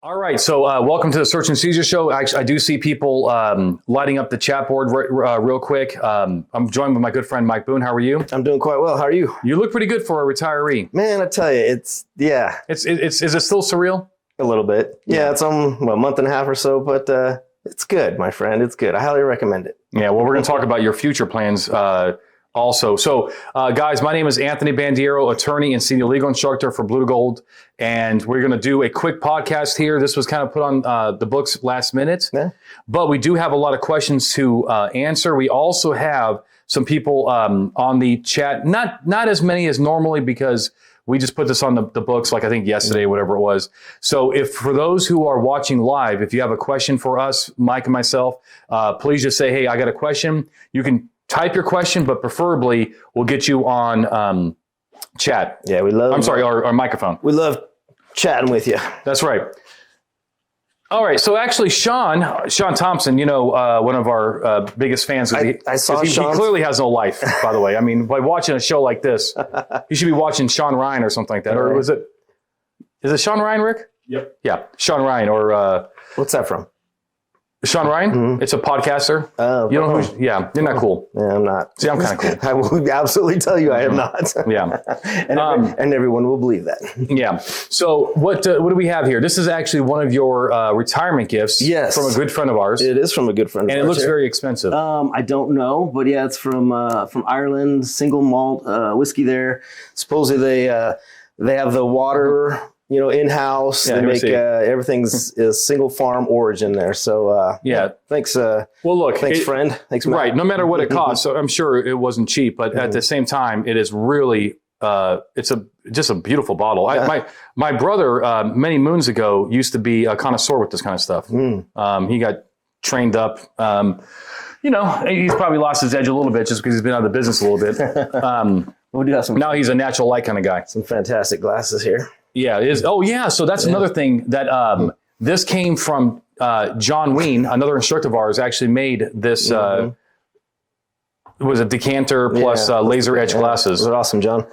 All right, so welcome to the Search Seizure show. Actually, I do see people lighting up the chat board real quick. I'm joined with my good friend Mike Boone. How are you? I'm doing quite well. How are you? You look pretty good for a retiree. Man, I tell you, it's Is it still surreal? a little bit. Yeah, it's a month and a half or so, but it's good, my friend. It's good. I highly recommend it. Yeah, well, we're going to talk about your future plans also. So, guys, my name is Anthony Bandiero, attorney and senior legal instructor for Blue to Gold, and we're going to do a quick podcast here. This was kind of put on the books last minute, but we do have a lot of questions to answer. We also have some people on the chat, not as many as normally because we just put this on the books, like I think yesterday, whatever it was. So if for those who are watching live, if you have a question for us, Mike and myself, please just say, hey, I got a question. You can type your question, but preferably we'll get you on chat. Yeah, we love. I'm sorry, our microphone. We love chatting with you. That's right. All right. So actually, Sean Thompson, one of our biggest fans. I saw he Sean. He clearly has no life, by the way. I mean, by watching a show like this, you should be watching Sean Ryan or something like that. Or is it Sean Ryan, Rick? Yep. Yeah, Sean Ryan or What's that from? Sean Ryan. Mm-hmm. It's a podcaster. You know who? Yeah, you're not cool. Yeah, I'm not. See, I'm kind of cool. I will absolutely tell you I am not. Yeah. and everyone will believe that. Yeah. So what do we have here? This is actually one of your retirement gifts. Yes. From a good friend of ours. It is from a good friend of and ours. it looks very expensive. I don't know, but yeah, it's from Ireland, single malt whiskey there. Supposedly they have the water, in-house. Yeah, they make everything's is single farm origin there. So thanks. Well, look, thanks, friend. Thanks, Matt. Right. No matter what it costs, so I'm sure it wasn't cheap, but at the same time, it is really it's just a beautiful bottle. My brother many moons ago used to be a connoisseur with this kind of stuff. He got trained up. He's probably lost his edge a little bit just because he's been out of the business a little bit. We do have some. Now he's a natural light kind of guy. Some fantastic glasses here. Yeah, it is. Oh, yeah. So that's another thing that this came from John Ween, another instructor of ours, actually made this. It was a decanter plus laser edge glasses. Those are awesome, John.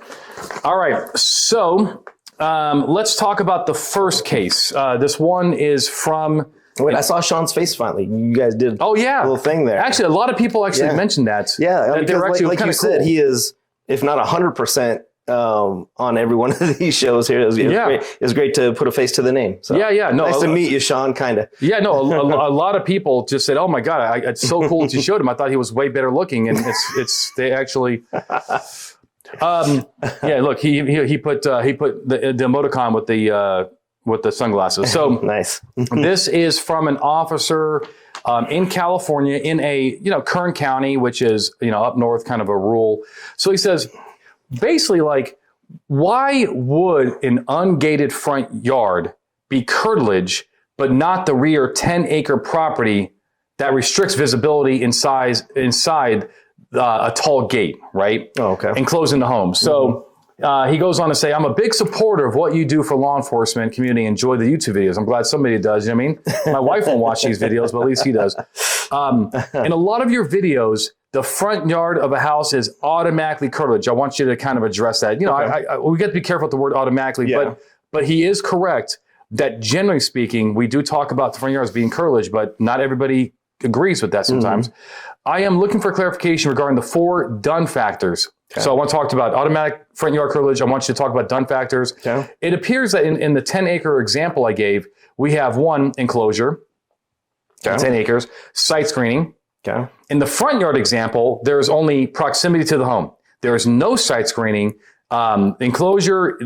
All right. So let's talk about the first case. This one is from. Wait, I saw Sean's face finally. You guys did. Oh, yeah. A little thing there. Actually, a lot of people mentioned that. Yeah, that because actually like you said, he is, if not 100%. On every one of these shows here. It's great to put a face to the name. So No, nice to meet you, Sean, kind of. Yeah, no, a lot of people just said, oh my God, it's so cool that you showed him. I thought he was way better looking. And they actually, look, he put the emoticon with the sunglasses. So nice. This is from an officer in California in a, Kern County, which is, up north, kind of a rural. So he says, basically, like, why would an ungated front yard be curtilage, but not the rear 10-acre property that restricts visibility inside a tall gate, right? Oh, okay. Enclosing the home. So he goes on to say, I'm a big supporter of what you do for law enforcement community. Enjoy the YouTube videos. I'm glad somebody does. You know what I mean? My wife won't watch these videos, but at least he does. In a lot of your videos, the front yard of a house is automatically curtilage. I want you to kind of address that. We got to be careful with the word automatically, but he is correct that generally speaking, we do talk about the front yards being curtilage, but not everybody agrees with that sometimes. I am looking for clarification regarding the 4 Dunn factors. Okay. So I want to talk about automatic front yard curtilage. I want you to talk about Dunn factors. Okay. It appears that in the 10-acre example I gave, we have 1 enclosure, 10 acres, site screening. Okay. In the front yard example, there's only proximity to the home. There is no site screening, enclosure,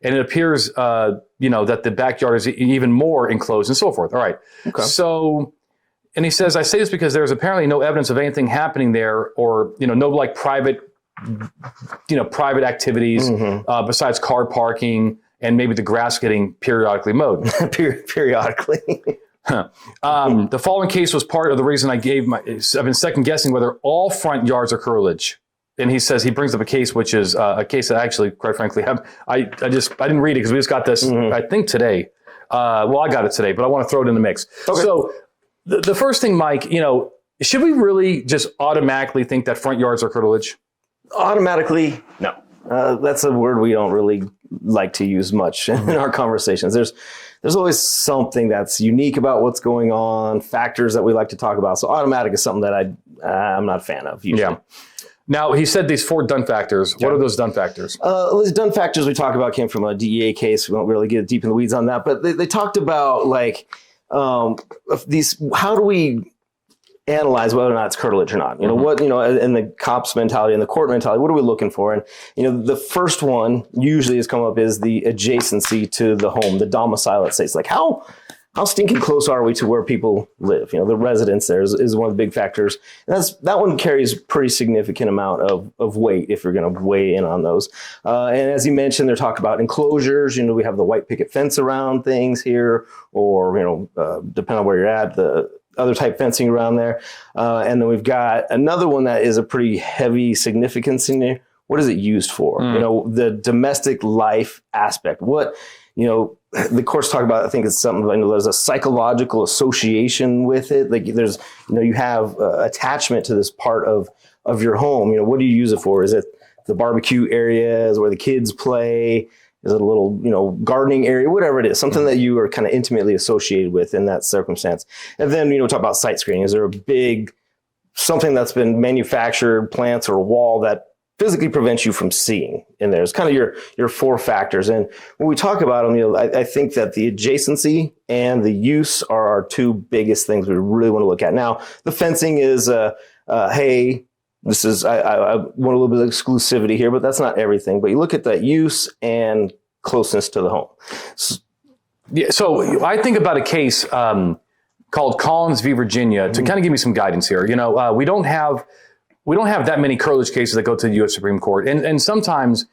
and it appears, that the backyard is even more enclosed and so forth. All right. Okay. So, and he says, I say this because there's apparently no evidence of anything happening there, or no like private activities besides car parking and maybe the grass getting periodically mowed. Periodically. The following case was part of the reason I've been second guessing whether all front yards are curtilage. And he says, he brings up a case, which is a case that actually, quite frankly, I didn't read it because we just got this, I think today. I got it today, but I want to throw it in the mix. Okay. So the first thing, Mike, should we really just automatically think that front yards are curtilage? Automatically, no. That's a word we don't really like to use much in our conversations. There's there's always something that's unique about what's going on, factors that we like to talk about. So automatic is something that I'm not a fan of usually. Yeah. Now, he said these 4 Dunn factors. What are those Dunn factors? Those Dunn factors we talk about came from a DEA case. We won't really get deep in the weeds on that, but they talked about like these, how do we analyze whether or not it's curtilage or not? You know, what, in the cops mentality and the court mentality, what are we looking for? And, the first one usually has come up is the adjacency to the home, the domicile it says. Like how stinking close are we to where people live? The residence there is one of the big factors. And that one carries pretty significant amount of weight if you're going to weigh in on those. And as you mentioned, they're talking about enclosures. We have the white picket fence around things here, or, depending on where you're at, the other type fencing around there. And then we've got another one that is a pretty heavy significance in there. What is it used for? The domestic life aspect. What, the courts talk about, I think it's something, there's a psychological association with it. Like there's, you have attachment to this part of your home. What do you use it for? Is it the barbecue areas where the kids play? Is it a little, gardening area, whatever it is, something that you are kind of intimately associated with in that circumstance. And then, talk about site screening. Is there a big, something that's been manufactured, plants or a wall that physically prevents you from seeing in there? It's kind of your 4 factors. And when we talk about them, I think that the adjacency and the use are our 2 biggest things we really want to look at. Now, the fencing is, hey, this is, I want a little bit of exclusivity here, but that's not everything. But you look at that use and closeness to the home. So I think about a case called Collins v. Virginia to kind of give me some guidance here. We don't have that many curtilage cases that go to the U.S. Supreme Court. And sometimes,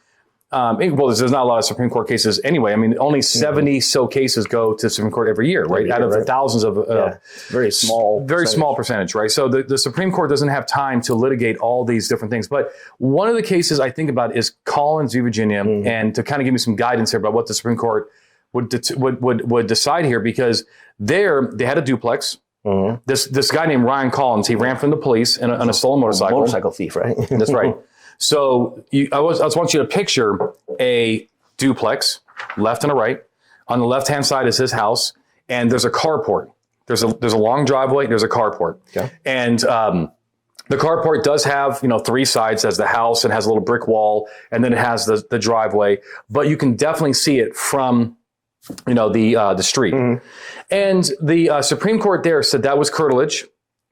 there's not a lot of Supreme Court cases anyway. I mean, only 70 so cases go to the Supreme Court every year, right? Out of the thousands of... very small percentage, right? So the Supreme Court doesn't have time to litigate all these different things. But one of the cases I think about is Collins v. Virginia, and to kind of give me some guidance here about what the Supreme Court would decide here, because they had a duplex. This guy named Ryan Collins, he ran from the police on a stolen motorcycle. Motorcycle thief, right? That's right. So I just want you to picture a duplex, left and a right. On the left-hand side is his house, and there's a carport. There's a long driveway. There's a carport. Okay. And the carport does have 3 sides. As the house and has a little brick wall, and then it has the driveway. But you can definitely see it from the street. And the Supreme Court there said that was curtilage,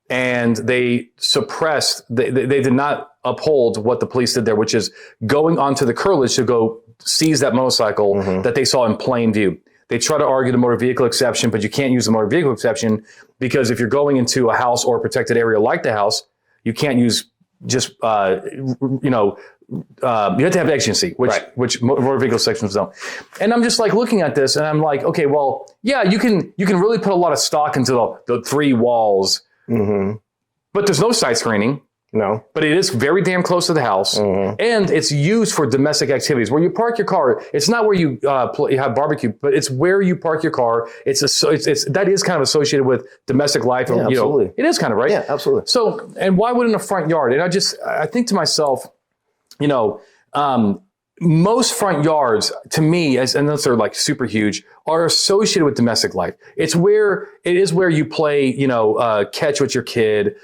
and they suppressed. They did not uphold what the police did there, which is going onto the curtilage to go seize that motorcycle that they saw in plain view. They try to argue the motor vehicle exception, but you can't use the motor vehicle exception because if you're going into a house or a protected area like the house, you can't use just you have to have exigency, which motor vehicle sections don't. And I'm just like looking at this, and I'm like, okay, well, yeah, you can really put a lot of stock into the 3 walls, but there's no side screening. No. But it is very damn close to the house, and it's used for domestic activities. Where you park your car, it's not where you have barbecue, but it's where you park your car. It's that is kind of associated with domestic life. Yeah, absolutely. It is kind of, right? Yeah, absolutely. So, and why wouldn't a front yard? And I think to myself, most front yards, to me, unless they're like super huge, are associated with domestic life. It is where you play, catch with your kid.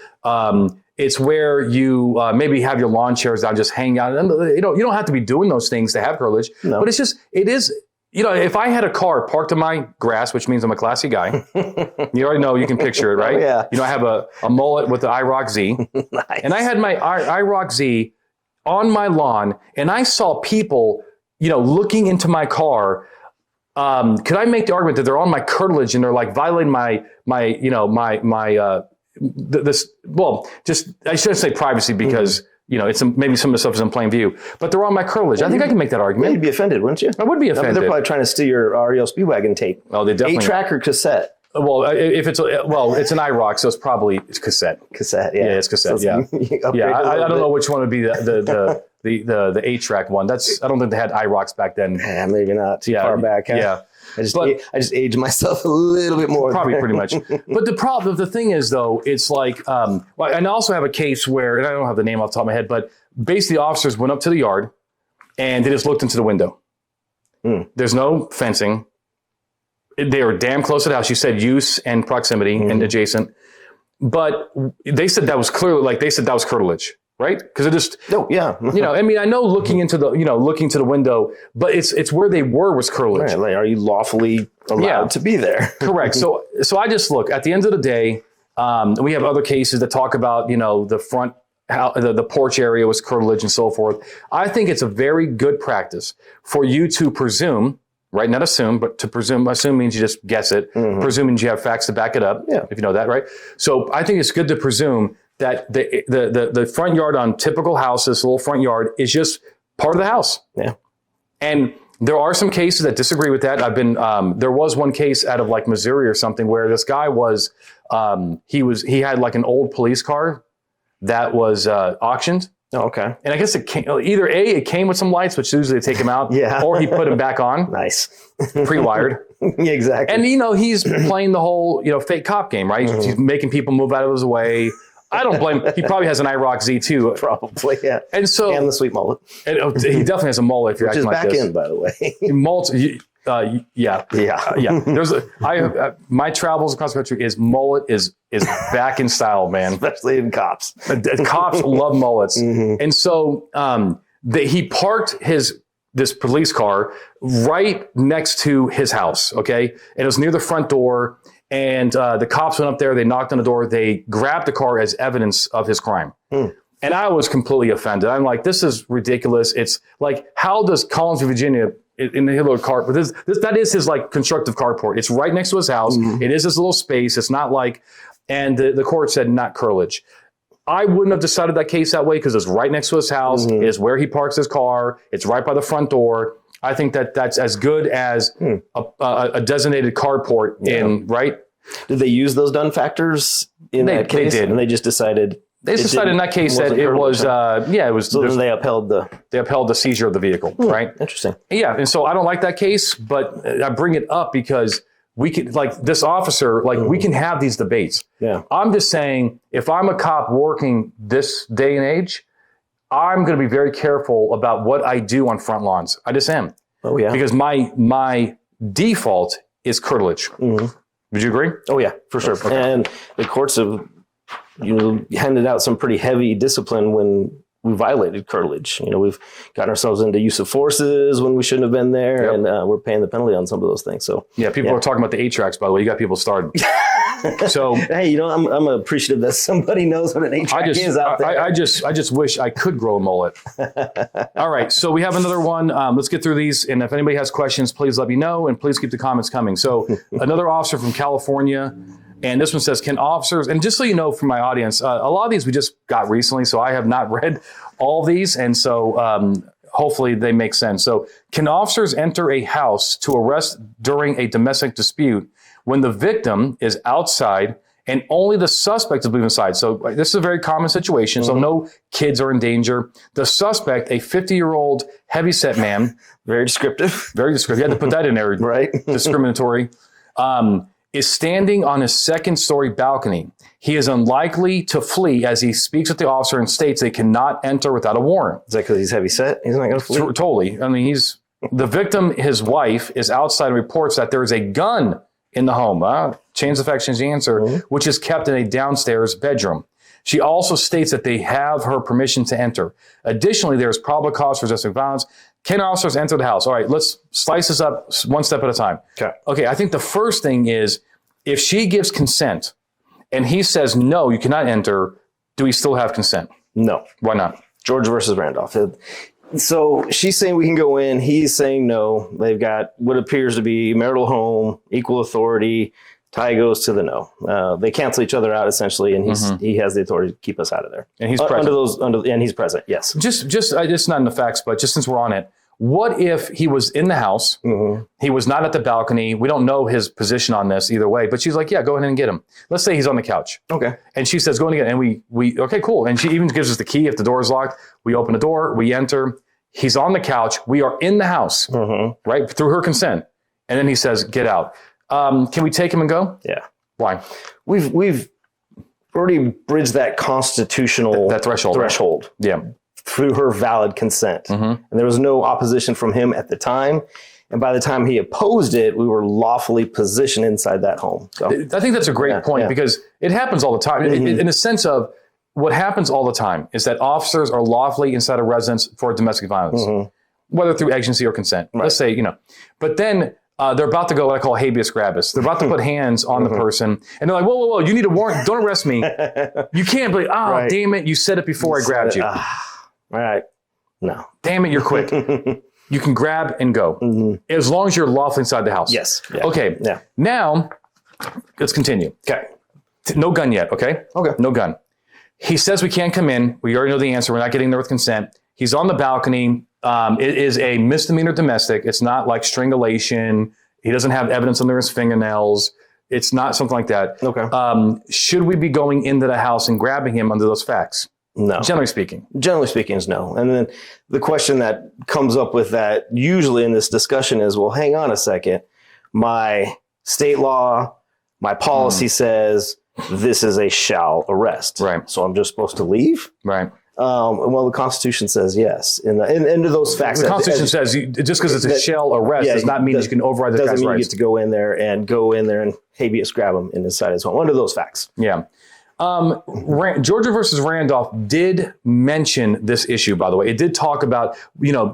It's where you maybe have your lawn chairs down, just hang out. And you don't have to be doing those things to have curtilage. No. But it is. If I had a car parked in my grass, which means I'm a classy guy, you already know, you can picture it, right? Oh, yeah. I have a mullet with the IROC Z. Nice. And I had my IROC Z on my lawn, and I saw people, looking into my car. Could I make the argument that they're on my curtilage and they're like violating my I shouldn't say privacy because it's maybe some of the stuff is in plain view, but they're on my curtilage. I think I can make that argument. You'd be offended, wouldn't you? I would be offended. They're probably trying to steal your REO Speedwagon tape. Oh, they definitely 8-track or cassette. Well, it's an IROC, so it's probably cassette. Cassette, yeah. Yeah, it's cassette. Yeah, I don't know which one would be the 8-track one. I don't think they had IROCs back then. Yeah, maybe not too far back. Huh? Yeah. I just aged myself a little bit more. Probably pretty much. But the thing is, though, it's like, and I also have a case where, and I don't have the name off the top of my head, but basically officers went up to the yard and they just looked into the window. There's no fencing. They were damn close to the house. You said use and proximity and adjacent, but they said that was clearly they said that was curtilage, right? Because it just I mean, I know looking into the looking to the window, but it's where they were was curtilage. Right, like, are you lawfully allowed to be there? Correct. So I just look at the end of the day. We have other cases that talk about the front. How the porch area was curtilage and so forth. I think it's a very good practice for you to presume, right? Not assume, but to presume. Assume means you just guess it. Presume means you have facts to back it up. Yeah. If you know that, right? So I think it's good to presume that the front yard on typical houses, little front yard, is just part of the house. Yeah. And there are some cases that disagree with that. There was one case out of like Missouri or something where this guy was, he had like an old police car that was auctioned. Oh, okay. And I guess it came, either it came with some lights, which usually they take them out, or he put them back on. Nice. Pre-wired. Yeah, exactly. And, he's playing the whole, fake cop game, right? He's making people move out of his way. I don't blame him. He probably has an IROC Z too. Probably, yeah. And the sweet mullet. And, he definitely has a mullet if you're acting like this. Which is back in, by the way. Mullet. Yeah. There's my travels across the country mullet is back in style, man. Especially in cops. Cops love mullets, and so he parked this police car right next to his house. Okay, and it was near the front door, and the cops went up there. They knocked on the door. They grabbed the car as evidence of his crime. And I was completely offended. I'm like, this is ridiculous. It's like, how does Collinsville, Virginia, in the little carport, that is his like constructive carport. It's right next to his house. It is this little space. It's not like, and the court said not curtilage. I wouldn't have decided that case that way because it's right next to his house. It is where he parks his car. It's right by the front door. I think that's as good as a designated carport right? Did they use those Dunn factors in that case? They did. And they just decided... They decided in that case that it was, it was. So then they upheld the seizure of the vehicle, right? Interesting. Yeah, and so I don't like that case, but I bring it up because we can, like this officer, like we can have these debates. Yeah. I'm just saying, if I'm a cop working this day and age, I'm going to be very careful about what I do on front lawns. I just am. Oh yeah. Because my default is curtilage. Would you agree? Oh yeah, for sure. Okay. And the courts have handed out some pretty heavy discipline when we violated curtilage. We've gotten ourselves into use of forces when we shouldn't have been there, and we're paying the penalty on some of those things. So people are talking about the 8-tracks, by the way. You got people started. So hey, I'm appreciative that somebody knows what an 8-track is out there. I just wish I could grow a mullet. All right, so we have another one. Let's get through these, and if anybody has questions, please let me know, and please keep the comments coming. So another officer from California. And this one says, can officers, and just so you know from my audience, a lot of these we just got recently, so I have not read all of these. And so hopefully they make sense. So can officers enter a house to arrest during a domestic dispute when the victim is outside and only the suspect is inside? So this is a very common situation. So no kids are in danger. The suspect, a 50-year-old heavyset man. Very descriptive. Very descriptive. You had to put that in there. Right. Discriminatory. Is standing on his second-story balcony. He is unlikely to flee as he speaks with the officer and states they cannot enter without a warrant. Is that because he's heavy set? He's not going to flee? Totally. I mean, the victim, his wife, is outside and reports that there is a gun in the home. Change the facts, change the answer, which is kept in a downstairs bedroom. She also states that they have her permission to enter. Additionally, there is probable cause for domestic violence. Can officers enter the house? All right, let's slice this up one step at a time. Okay, I think the first thing is if she gives consent and he says, no, you cannot enter, do we still have consent? No. Why not? George versus Randolph. So she's saying we can go in. He's saying no. They've got what appears to be marital home, equal authority. Tie goes to the no. They cancel each other out essentially, and he has the authority to keep us out of there. And he's present. And he's present. Yes. Just not in the facts, but just since we're on it, what if he was in the house? He was not at the balcony. We don't know his position on this either way. But she's like, yeah, go ahead and get him. Let's say he's on the couch. Okay. And she says, go and get him. And we okay, cool. And she even gives us the key if the door is locked. We open the door. We enter. He's on the couch. We are in the house, right, through her consent. And then he says, get out. Can we take him and go? Yeah. Why? We've already bridged that constitutional that threshold. Yeah. Through her valid consent. And there was no opposition from him at the time. And by the time he opposed it, we were lawfully positioned inside that home. So I think that's a great point because it happens all the time. In the sense of what happens all the time is that officers are lawfully inside a residence for domestic violence, whether through agency or consent. Right. Let's say, but then they're about to go what I call habeas corpus. They're about to put hands on the person and they're like, whoa, you need a warrant. Don't arrest me. You can't be, damn it. You said it before I grabbed you. All right. No. Damn it, you're quick. You can grab and go as long as you're lawfully inside the house. Yes. Yeah. Okay. Yeah. Now, let's continue. Okay. No gun yet, okay? Okay. No gun. He says we can't come in. We already know the answer. We're not getting there with consent. He's on the balcony. It is a misdemeanor domestic. It's not like strangulation. He doesn't have evidence under his fingernails. It's not something like that. Okay. Should we be going into the house and grabbing him under those facts? No. Generally speaking. Generally speaking is no. And then the question that comes up with that usually in this discussion is, well, hang on a second. My state law, my policy says this is a shall arrest. Right. So I'm just supposed to leave? Right. Well, the Constitution says yes. And into those facts. The Constitution says just because it's a shall arrest does not mean you can override the guy's rights. Doesn't mean you get to go in there and habeas grab him inside his home under those facts. Yeah. Georgia versus Randolph did mention this issue, by the way. It did talk about,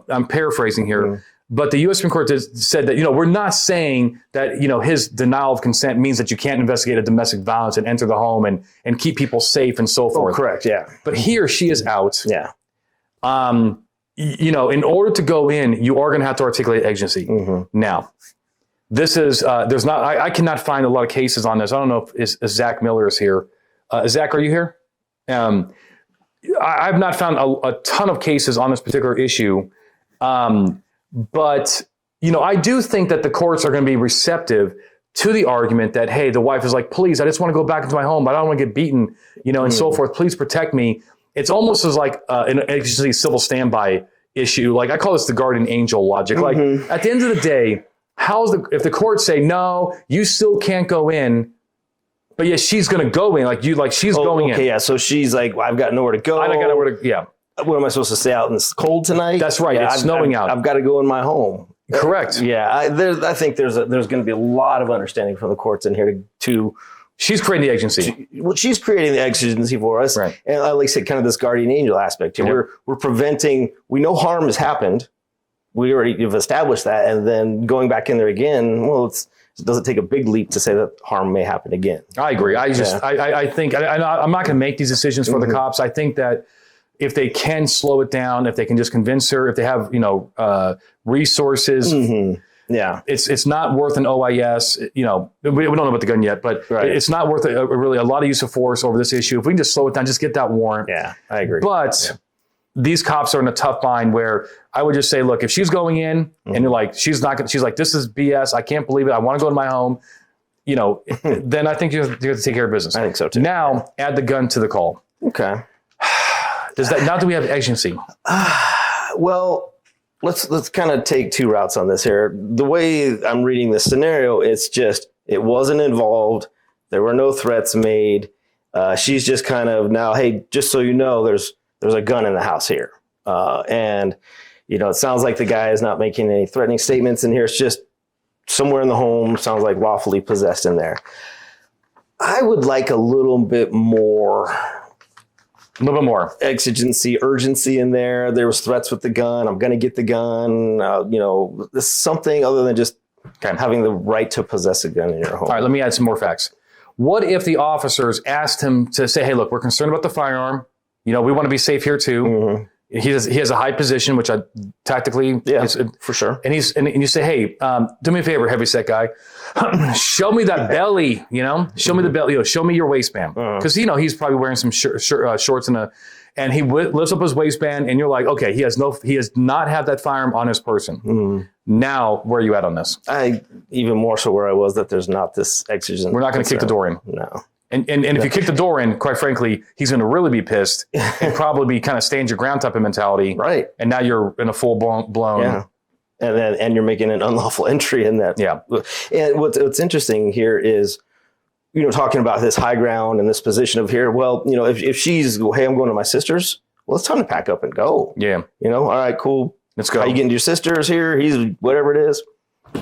I'm paraphrasing here, but the U.S. Supreme Court said that, we're not saying that, his denial of consent means that you can't investigate a domestic violence and enter the home and keep people safe and so forth. Oh, correct. Yeah. But he or she is out. Yeah. In order to go in, you are going to have to articulate exigency. Now, this is, I cannot find a lot of cases on this. I don't know if Zach Miller is here. Zach, are you here? I've not found a ton of cases on this particular issue. But, I do think that the courts are going to be receptive to the argument that, hey, the wife is like, please, I just want to go back into my home. But I don't want to get beaten, and so forth. Please protect me. It's almost as like an exigency civil standby issue. Like I call this the guardian angel logic. Like at the end of the day, if the courts say, no, you still can't go in, but yeah, she's going to go in she's going in. Okay, yeah. So she's like, well, I've got nowhere to go. I got nowhere to, yeah. What am I supposed to stay out in the cold tonight? That's right. Yeah, it's snowing out. I've got to go in my home. Correct. Yeah. I think there's going to be a lot of understanding from the courts in here to she's creating the agency. She's creating the exigency for us. Right. And like I said, kind of this guardian angel aspect here. Yep. We're preventing, we know harm has happened. We already have established that. And then going back in there again, well, it doesn't take a big leap to say that harm may happen again. I agree. I think I'm not going to make these decisions for the cops. I think that if they can slow it down, if they can just convince her, if they have, resources, yeah, it's not worth an OIS. We don't know about the gun yet, but it's not worth really a lot of use of force over this issue. If we can just slow it down, just get that warrant. Yeah, I agree. But these cops are in a tough bind where I would just say, look, if she's going in and you're like, she's like, this is BS. I can't believe it. I want to go to my home. Then I think you have to take care of business. I think so too. Now add the gun to the call. Okay. Now do we have agency? Well, let's kind of take two routes on this here. The way I'm reading this scenario, it's just, it wasn't involved. There were no threats made. She's just kind of now, hey, just so you know, there's a gun in the house here. And, it sounds like the guy is not making any threatening statements in here. It's just somewhere in the home, sounds like lawfully possessed in there. I would like a little bit more exigency, urgency in there. There was threats with the gun. I'm going to get the gun. This something other than just having the right to possess a gun in your home. All right, let me add some more facts. What if the officers asked him to say, hey, look, we're concerned about the firearm. We want to be safe here too. He has a high position, which tactically, for sure. And you say, hey, do me a favor, heavyset guy, show me that belly, show me the belly, show me your waistband. Because, he's probably wearing some shorts and he lifts up his waistband and you're like, okay, he has not had that firearm on his person. Now, where are you at on this? Even more so where I was that there's not this exigency. We're not going to kick the door in. No. And if you kick the door in, quite frankly, he's going to really be pissed and probably be kind of stand your ground type of mentality. Right. And now you're in a full blown. Yeah. And you're making an unlawful entry in that. Yeah. And what's interesting here is, talking about this high ground and this position of here. Well, if she's, hey, I'm going to my sister's. Well, it's time to pack up and go. Yeah. All right, cool. Let's go. How you getting to your sister's here? He's whatever it is.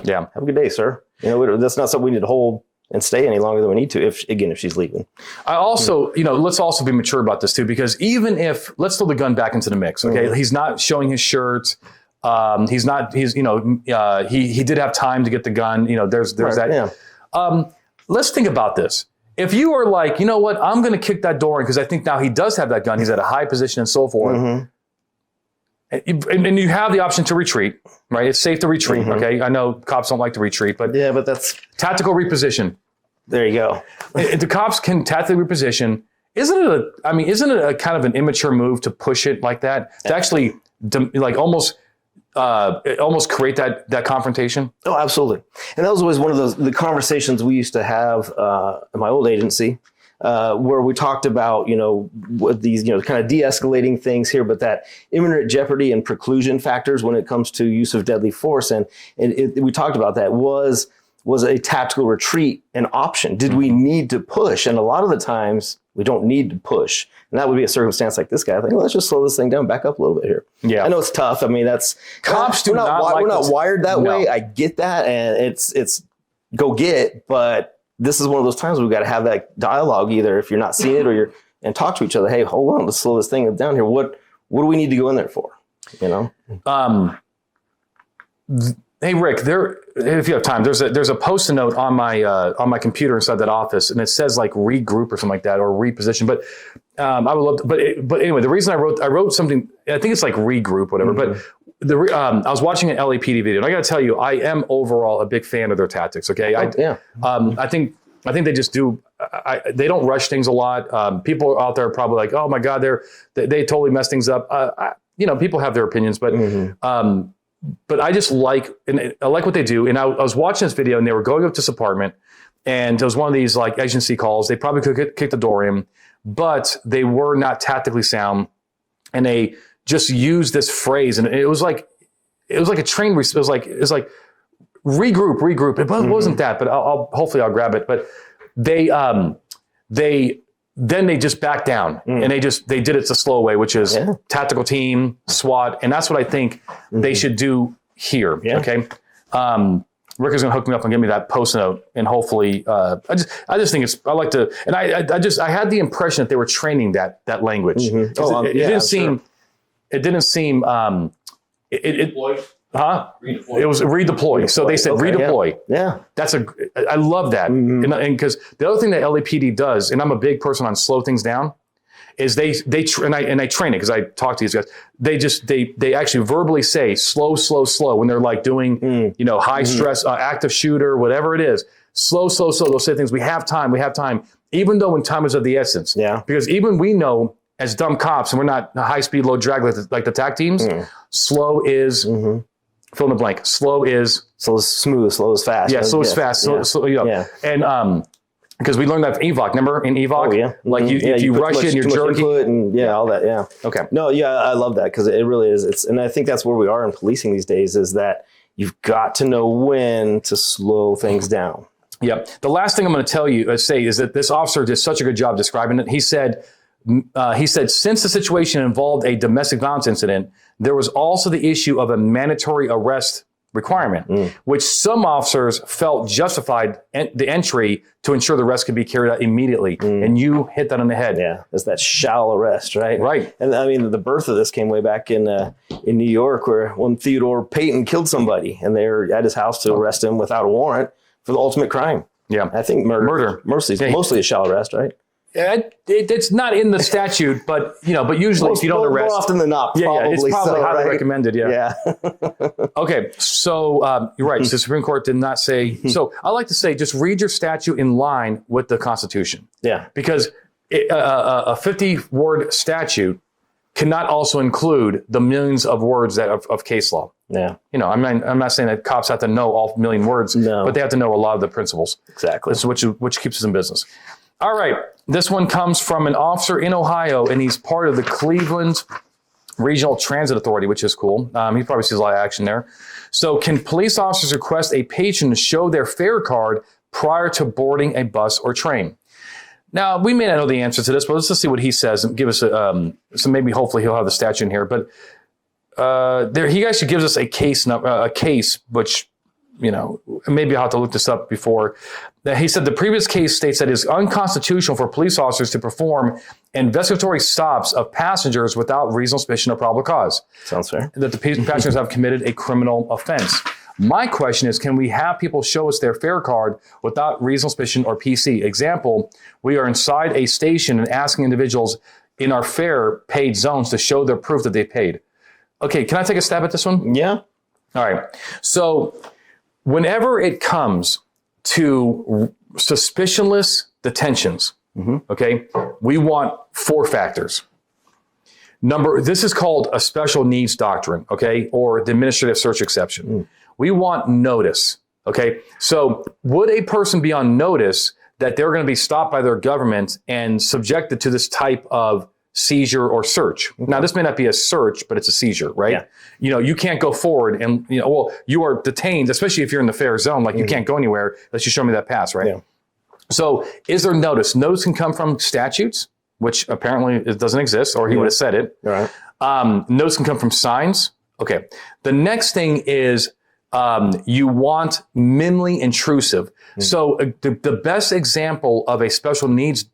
Yeah. Have a good day, sir. That's not something we need to hold and stay any longer than we need to, if she's leaving. I also, let's also be mature about this too, because even if, let's throw the gun back into the mix, okay? He's not showing his shirt. He did have time to get the gun. There's right, that. Yeah. Let's think about this. If you are like, you know what, I'm going to kick that door in because I think now he does have that gun. He's at a high position and so forth. And you have the option to retreat, right? It's safe to retreat, okay? I know cops don't like to retreat, but that's tactical reposition. There you go. If the cops can tactically reposition, isn't it a kind of an immature move to push it like that? To actually almost create that confrontation? Oh, absolutely. And that was always one of the conversations we used to have in my old agency, where we talked about, what these, kind of de-escalating things here, but that imminent jeopardy and preclusion factors when it comes to use of deadly force. And we talked about that. Was a tactical retreat an option? Did we need to push? And a lot of the times we don't need to push. And that would be a circumstance like this guy. I think, let's just slow this thing down, back up a little bit here. Yeah. I know it's tough. I mean, cops we're not wired that way. I get that. And it's go get, but this is one of those times we've got to have that dialogue, either if you're not seeing it and talk to each other. Hey, hold on, let's slow this thing down here. What do we need to go in there for? Hey Rick, if you have time, there's a Post-it note on my computer inside that office, and it says like regroup or something like that, or reposition. But I would love to. But anyway, the reason I wrote something, I think it's like regroup, whatever. But I was watching an LAPD video, and I got to tell you, I am overall a big fan of their tactics. Okay, I think they just do. They don't rush things a lot. People out there are probably like, oh my God, they totally mess things up. People have their opinions, but I just I like what they do. And I was watching this video, and they were going up to this apartment, and it was one of these like agency calls. They probably could kick the door in, but they were not tactically sound, and they just used this phrase, and it was like a train. It was like regroup. It wasn't that, but hopefully I'll grab it. But then they just backed down, and they did it the slow way, which is tactical team, SWAT. And that's what I think they should do here. Yeah. Okay. Rick is going to hook me up and give me that Post note, and hopefully, I just think I like to, and I had the impression that they were training that language. It didn't seem, Redeploy. It was redeploy. So they said redeploy. Yeah. I love that. And because the other thing that LAPD does, and I'm a big person on slow things down, is they I train it because I talk to these guys. They actually verbally say slow when they're like doing, high stress, active shooter, whatever it is. Slow. They'll say things. We have time. Even though when time is of the essence. Yeah. Because even we know as dumb cops, and we're not high speed, low drag like the TAC teams, slow is, fill in the blank. Slow is smooth, slow is fast. Yeah, slow is fast. So, And because we learned that from EVOC. Remember in EVOC? Oh, yeah. Like if you rush in, you're jerky. And all that, yeah. Okay. No, yeah, I love that because it really is. And I think that's where we are in policing these days, is that you've got to know when to slow things down. Yep. The last thing I'm going to say is that this officer did such a good job describing it. He said, since the situation involved a domestic violence incident, there was also the issue of a mandatory arrest requirement, which some officers felt justified the entry to ensure the arrest could be carried out immediately. And you hit that on the head. Yeah, it's that shall arrest, right? Right. And I mean, the birth of this came way back in New York, where one Theodore Payton killed somebody, and they were at his house to arrest him without a warrant for the ultimate crime. Yeah, I think murder. Mostly a shall arrest, right? It's not in the statute, but usually if you don't arrest, more often than not, probably it's probably highly recommended. Yeah. Okay, so you're right. So the Supreme Court did not say. So I like to say, just read your statute in line with the Constitution. Yeah, because a 50-word statute cannot also include the millions of words of case law. Yeah, I'm not saying that cops have to know all million words, but they have to know a lot of the principles. Exactly, which keeps us in business. All right, this one comes from an officer in Ohio, and he's part of the Cleveland Regional Transit Authority, which is cool. He probably sees a lot of action there. So can police officers request a patron to show their fare card prior to boarding a bus or train? Now, we may not know the answer to this, but let's just see what he says and give us so maybe hopefully he'll have the statute in here. But he actually gives us a case, which maybe I'll have to look this up before. He said the previous case states that it is unconstitutional for police officers to perform investigatory stops of passengers without reasonable suspicion of probable cause. Sounds fair. That the passengers have committed a criminal offense. My question is, can we have people show us their fare card without reasonable suspicion or PC? Example, we are inside a station and asking individuals in our fare paid zones to show their proof that they paid. Okay, can I take a stab at this one? Yeah. All right. So whenever it comes to suspicionless detentions, okay, we want 4 factors. This is called a special needs doctrine, okay, or the administrative search exception. We want notice, okay? So would a person be on notice that they're going to be stopped by their government and subjected to this type of seizure or search? Now, this may not be a search, but it's a seizure, right? Yeah. You can't go forward and, you are detained, especially if you're in the fare zone, like you can't go anywhere unless you show me that pass, right? Yeah. So is there notice? Notice can come from statutes, which apparently it doesn't exist, or he would have said it. Right. Notice can come from signs. Okay. The next thing is you want minimally intrusive. So the best example of a special needs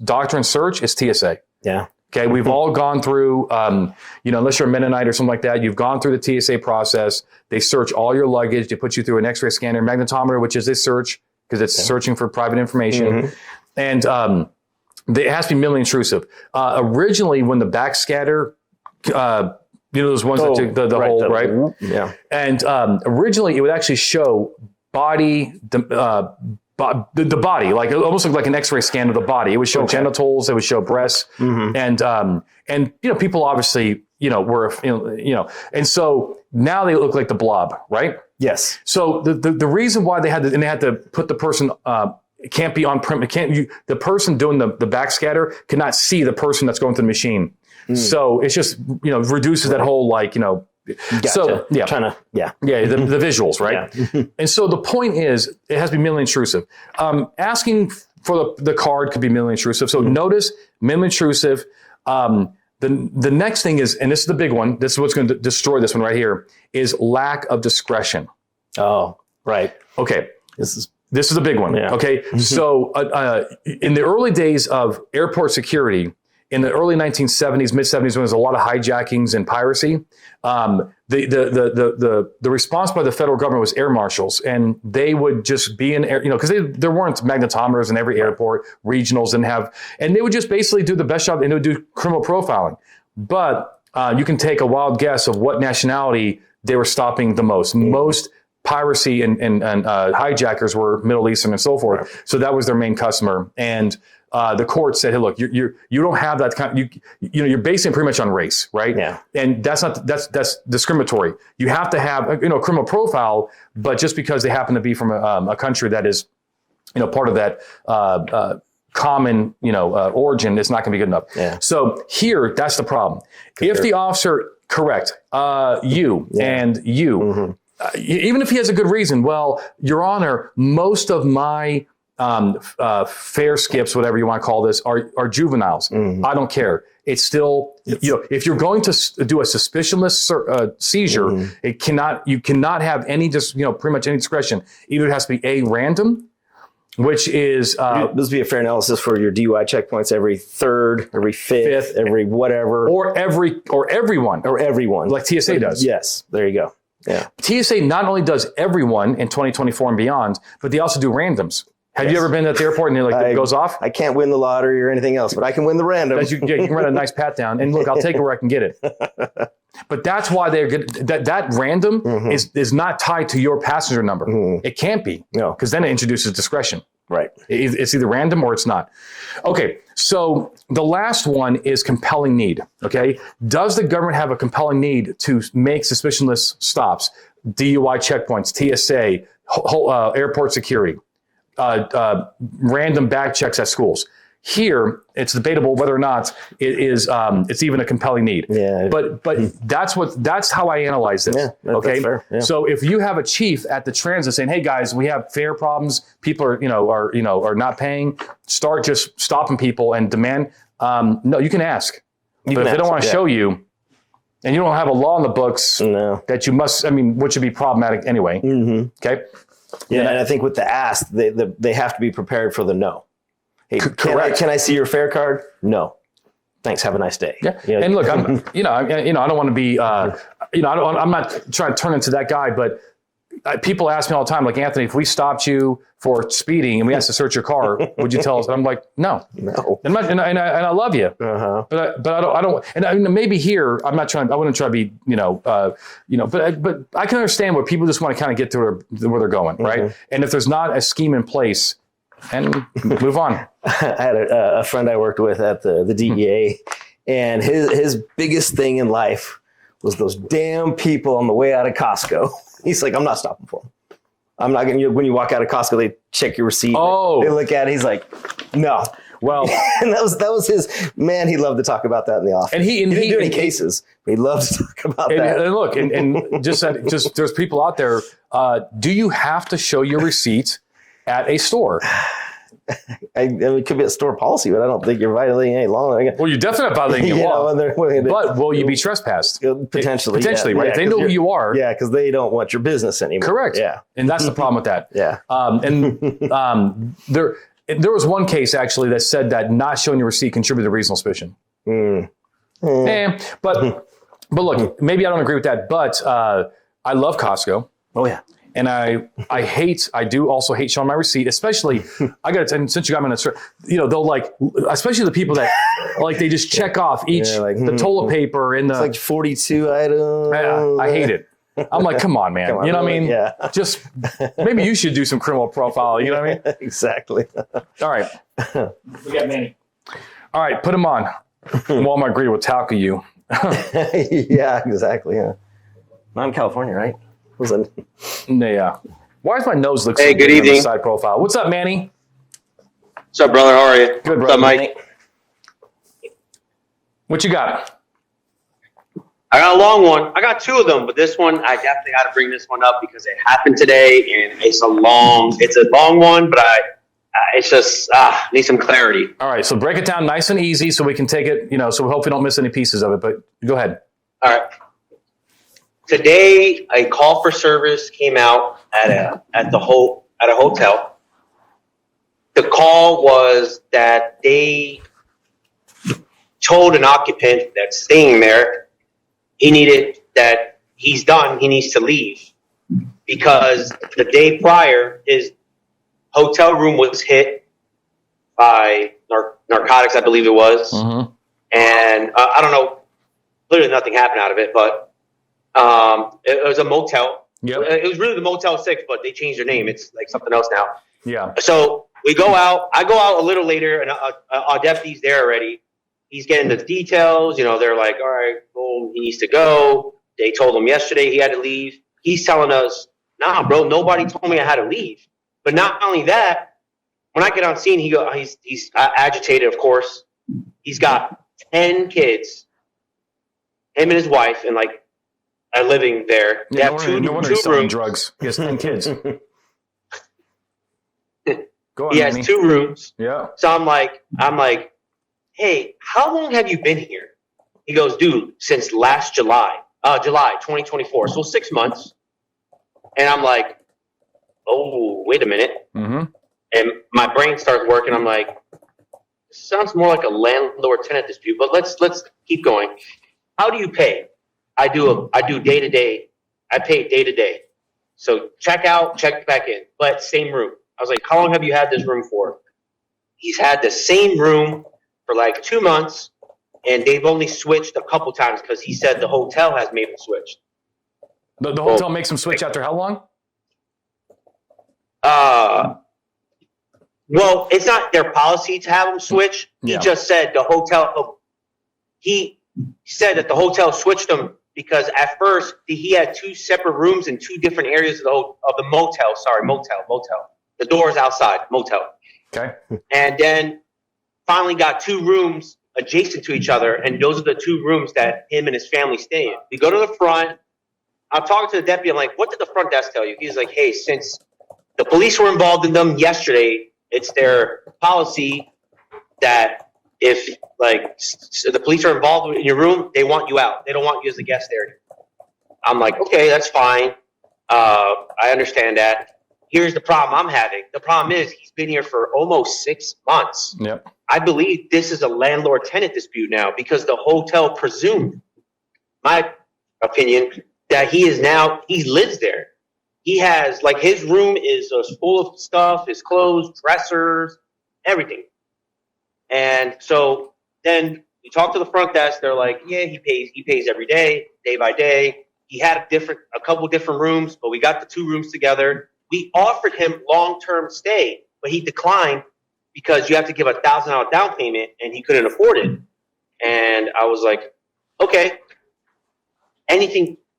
doctrine search is TSA. Yeah. Okay, we've all gone through, unless you're a Mennonite or something like that, you've gone through the TSA process. They search all your luggage. They put you through an X-ray scanner, magnetometer, which is a search because it's searching for private information. And it has to be minimally intrusive. Originally, when the backscatter, those ones that took the hole, right? Yeah. And originally, it would actually show body, the body, like it almost looked like an X-ray scan of the body. It would show genitals, it would show breasts, and people obviously were and so now they look like the blob, right? Yes. So the reason why they had to put the person it can't be on prem. The person doing the backscatter cannot see the person that's going through the machine. So it's just reduces that whole Gotcha. So yeah, the visuals, right? Yeah. And so the point is, it has to be minimally intrusive. Asking for the card could be minimally intrusive. So notice minimally intrusive. The next thing is, and this is the big one. This is what's going to destroy this one right here. Is lack of discretion. Oh, right. Okay. This is a big one. Yeah. Okay. So in the early days of airport security, in the early 1970s, mid 70s, when there was a lot of hijackings and piracy, the response by the federal government was air marshals, and they would just be in air, because there weren't magnetometers in every airport, regionals didn't have, and they would just basically do the best job, and they would do criminal profiling. But you can take a wild guess of what nationality they were stopping the most. Most piracy and hijackers were Middle Eastern and so forth. Right. So that was their main customer. And the court said, hey, look, you don't have that kind. You're basing it pretty much on race, right? Yeah. And that's discriminatory. You have to have a criminal profile, but just because they happen to be from a country that is part of that common origin, it's not going to be good enough. Yeah. So here, that's the problem. If the officer even if he has a good reason, well, Your Honor, most of my fare skips, whatever you want to call this, are juveniles. I don't care. It's still, if you're going to do a suspicionless seizure, you cannot have any pretty much any discretion. Either it has to be random, which is this would be a fair analysis for your DUI checkpoints every third, every fifth, every whatever, or everyone, like TSA does. Yes, there you go. Yeah. TSA not only does everyone in 2024 and beyond, but they also do randoms. Have you ever been at the airport and it goes off? I can't win the lottery or anything else, but I can win the random. You can run a nice pat down, and look, I'll take it where I can get it. But that's why they're good. That random is not tied to your passenger number. It can't be, because then it introduces discretion. Right. It's either random or it's not. Okay, so the last one is compelling need. Okay, does the government have a compelling need to make suspicionless stops, DUI checkpoints, TSA, airport security, random bag checks at schools? Here, it's debatable whether or not it's even a compelling need. Yeah. But that's how I analyze this. Yeah, okay. That's fair. Yeah. So if you have a chief at the transit saying, "Hey guys, we have fare problems. People are not paying," start just stopping people and demand. No, you can ask. But if they don't want to show you, And you don't have a law in the books that you must, which would be problematic anyway. Okay. Yeah. And I think with the ask, they have to be prepared for the no. Hey, correct. Can I see your fare card? No. Thanks. Have a nice day. Yeah. And look, I don't want to be, I'm not trying to turn into that guy, but people ask me all the time, like, Anthony, if we stopped you for speeding and we asked to search your car, would you tell us? And I'm like, no. And I love you, but I don't. And maybe here, I'm not trying. I wouldn't try to be, but I can understand where people just want to kind of get to where they're going, right? And if there's not a scheme in place, and move on. I had a friend I worked with at the DEA, and his biggest thing in life was those damn people on the way out of Costco. He's like, I'm not stopping for them. I'm not going to, when you walk out of Costco, they check your receipt. Oh. They look at it. He's like, no. Well, and that was his, man, he loved to talk about that in the office. And he didn't do any cases, but he loved to talk about that. And look, and just there's people out there, do you have to show your receipt at a store? It could be a store policy, but I don't think you're violating any law. Well, you're definitely violating a law. But will you be trespassed? Potentially. Potentially, right? If they know who you are. Yeah, because they don't want your business anymore. Correct. Yeah. And that's the problem with that. Yeah. There was one case actually that said that not showing your receipt contributed to reasonable suspicion. But look, maybe I don't agree with that, but I love Costco. Oh, yeah. And I do also hate showing my receipt, especially, I got to tell you, since you got me on the, they'll like, especially the people that like, they just check off the toilet paper and it's like 42 items. I hate it. I'm like, come on, man. You know what I mean? Yeah. Just, maybe you should do some criminal profiling. You know what I mean? Exactly. All right. We got Manny. All right, put him on. Walmart greeter will tackle you. Yeah, exactly. Yeah. Not in California, right? Yeah. Why does my nose look so good big on evening. the side profile? What's up, Manny? What's up, brother? How are you? Good, brother. What's up, Mike? What you got? I got a long one. I got two of them, but this one, I definitely got to bring this one up because it happened today, and it's a long one, but it's just need some clarity. All right, so break it down nice and easy so we can take it, so we hope we don't miss any pieces of it, but go ahead. All right. Today, a call for service came out at a hotel. The call was that they told an occupant that's staying there he needs to leave because the day prior his hotel room was hit by narcotics, I believe it was, and I don't know, literally nothing happened out of it, but. It was a motel. Yep. It was really the Motel 6, but they changed their name. It's like something else now. Yeah. So we go out. I go out a little later, and our deputy's there already. He's getting the details. They're like, all right, well, he needs to go. They told him yesterday he had to leave. He's telling us, nah, bro, nobody told me I had to leave. But not only that, when I get on scene, he's agitated, of course. He's got 10 kids, him and his wife, and like, are living there. They have two rooms. Drugs. He has 10 kids. Go on, he has Manny. 2 rooms. Yeah. So I'm like, hey, how long have you been here? He goes, dude, since last July 2024. So 6 months. And I'm like, oh, wait a minute. And my brain starts working. I'm like, sounds more like a landlord-tenant dispute, but let's keep going. How do you pay? I do day to day. I pay day to day. So check out, check back in, but same room. I was like, how long have you had this room for? He's had the same room for like 2 months, and they've only switched a couple times because he said the hotel has made him switch. The hotel makes him switch after how long? Well, it's not their policy to have him switch. He just said the hotel. He said that the hotel switched him. Because at first he had 2 separate rooms in 2 different areas of the motel. Sorry, motel. The doors outside, motel. Okay. And then finally got 2 rooms adjacent to each other, and those are the 2 rooms that him and his family stay in. We go to the front. I'm talking to the deputy. I'm like, what did the front desk tell you? He's like, hey, since the police were involved in them yesterday, it's their policy that if the police are involved in your room, they want you out. They don't want you as a guest there. I'm like, okay, that's fine. I understand that. Here's the problem I'm having. The problem is he's been here for almost 6 months. Yep. I believe this is a landlord-tenant dispute now because the hotel presumed, my opinion, that he lives there. He has, his room is full of stuff, his clothes, dressers, everything. And so then we talked to the front desk. They're like, yeah, he pays every day by day. He had a couple different rooms, but we got the 2 rooms together. We offered him long-term stay, but he declined because you have to give $1,000 down payment, and he couldn't afford it. And I was like, okay.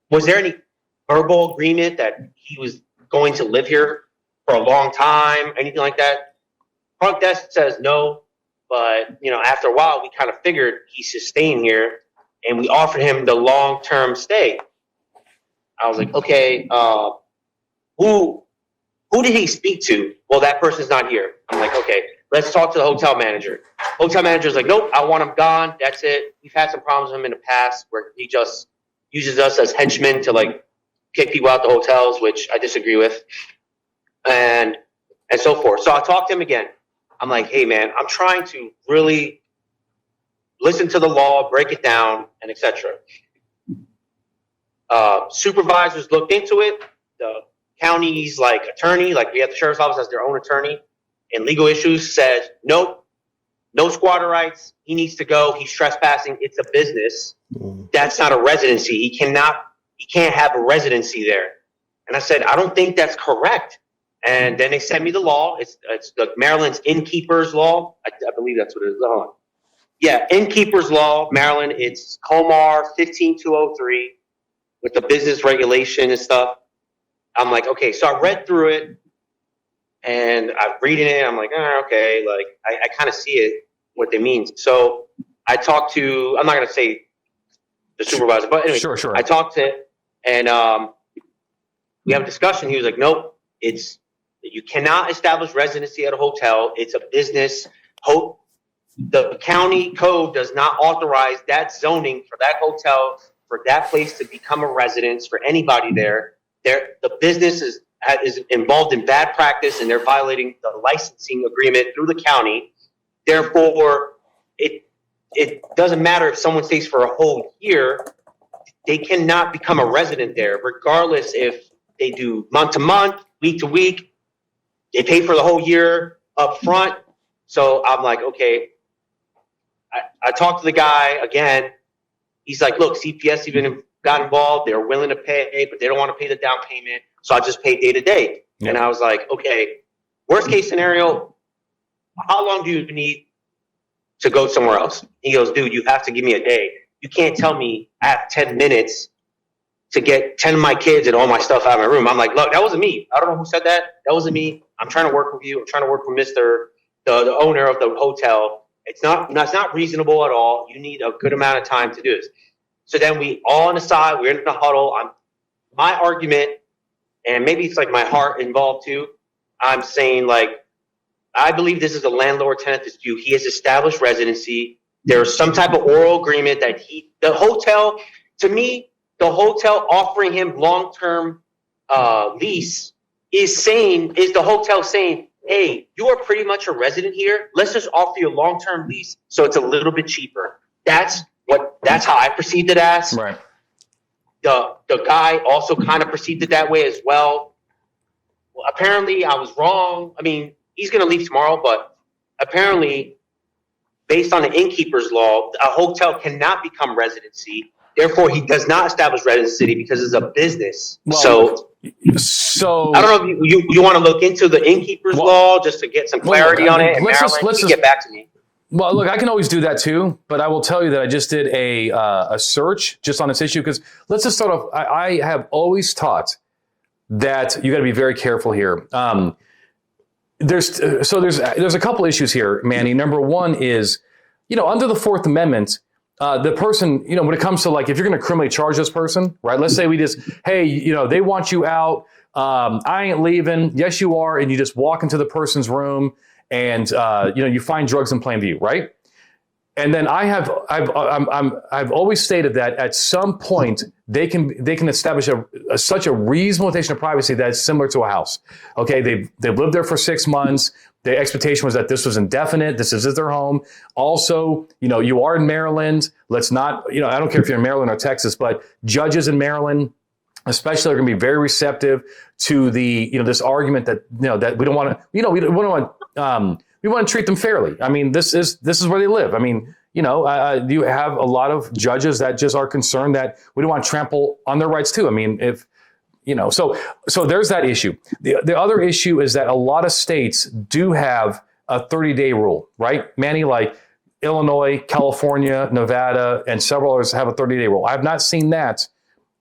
Was there any verbal agreement that he was going to live here for a long time, anything like that? Front desk says no, but after a while, we kind of figured he's just staying here, and we offered him the long-term stay. I was like, okay, who did he speak to? Well, that person's not here. I'm like, okay, let's talk to the hotel manager. Hotel manager's like, nope, I want him gone. That's it. We've had some problems with him in the past where he just uses us as henchmen to kick people out the hotels, which I disagree with, and so forth. So I talked to him again. I'm like, hey man, I'm trying to really listen to the law, break it down, and etc. Supervisors looked into it. The county's attorney, we have the sheriff's office as their own attorney, and legal issues said, nope, no squatter rights. He needs to go. He's trespassing. It's a business. That's not a residency. He can't have a residency there. And I said, I don't think that's correct. And then they sent me the law. It's the Maryland's innkeeper's law. I believe that's what it is. Hold on. Yeah, innkeeper's law, Maryland. It's Comar 15203 with the business regulation and stuff. I'm like, okay. So I read through it, and I'm reading it. I'm like, okay. I kind of see it, what they mean. So I talked to, I'm not going to say the supervisor, but anyway, Sure. I talked to him, and we have a discussion. He was like, nope, you cannot establish residency at a hotel. It's a business. The county code does not authorize that zoning for that hotel, for that place to become a residence for anybody there. The business is involved in bad practice, and they're violating the licensing agreement through the county. Therefore, it doesn't matter if someone stays for a whole year. They cannot become a resident there, regardless if they do month to month, week to week. They pay for the whole year up front. So I'm like, okay. I talked to the guy again. He's like, look, CPS even got involved. They're willing to pay, but they don't want to pay the down payment. So I just pay day to day. And I was like, okay, worst case scenario, how long do you need to go somewhere else? He goes, dude, you have to give me a day. You can't tell me I have 10 minutes to get 10 of my kids and all my stuff out of my room. I'm like, look, that wasn't me. I don't know who said that. That wasn't me. I'm trying to work with you. I'm trying to work with the owner of the hotel. It's not reasonable at all. You need a good amount of time to do this. So then we all on the side, we're in the huddle. My argument, and maybe it's my heart involved too. I'm saying I believe this is a landlord-tenant dispute. He has established residency. There's some type of oral agreement that the hotel offering him long-term lease is the hotel saying, hey, you are pretty much a resident here. Let's just offer you a long-term lease so it's a little bit cheaper. That's how I perceived it as. Right. The guy also kind of perceived it that way as well. Well, apparently I was wrong. I mean, he's going to leave tomorrow, but apparently based on the innkeeper's law, a hotel cannot become residency. Therefore, he does not establish residency because it's a business. So I don't know if you want to look into the innkeeper's law just to get some clarity on it. And let's get back to me. Well, look, I can always do that too, but I will tell you that I just did a search just on this issue because let's just start off. I have always taught that you got to be very careful here. There's a couple issues here, Manny. Number one is, under the Fourth Amendment, the person, when it comes to if you're going to criminally charge this person, right? Let's say we just, hey, they want you out. I ain't leaving. Yes, you are. And you just walk into the person's room and, you find drugs in plain view, right? And then I've always stated that at some point they can establish such a reasonable limitation of privacy that it's similar to a house. Okay, they've lived there for 6 months. The expectation was that this was indefinite. This is their home. Also, you are in Maryland. Let's not, I don't care if you're in Maryland or Texas, but judges in Maryland, especially, are going to be very receptive to the, this argument that, that we don't want to, we want to treat them fairly. I mean, this is where they live. I mean, you have a lot of judges that just are concerned that we don't want to trample on their rights too. I mean, if, so there's that issue. The other issue is that a lot of states do have a 30-day rule, right? Manny, like Illinois, California, Nevada, and several others have a 30-day rule. I have not seen that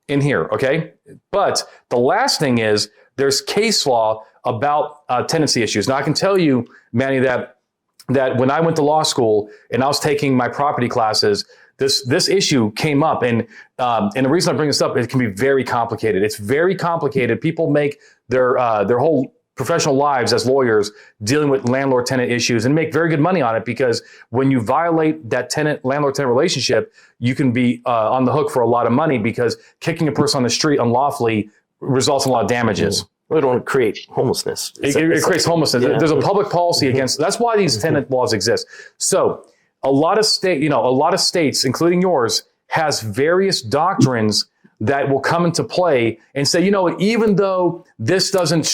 in here, okay? But the last thing is there's case law about tenancy issues. Now, I can tell you, Manny, that when I went to law school and I was taking my property classes, this issue came up, and the reason I bring this up, it can be very complicated. It's very complicated. People make their whole professional lives as lawyers dealing with landlord-tenant issues and make very good money on it, because when you violate that landlord-tenant relationship, you can be on the hook for a lot of money, because kicking a person on the street unlawfully results in a lot of damages. We don't want to create homelessness. It creates homelessness. Yeah. There's a public policy against. That's why these tenant laws exist. So a lot of states, including yours, has various doctrines that will come into play and say, even though this doesn't,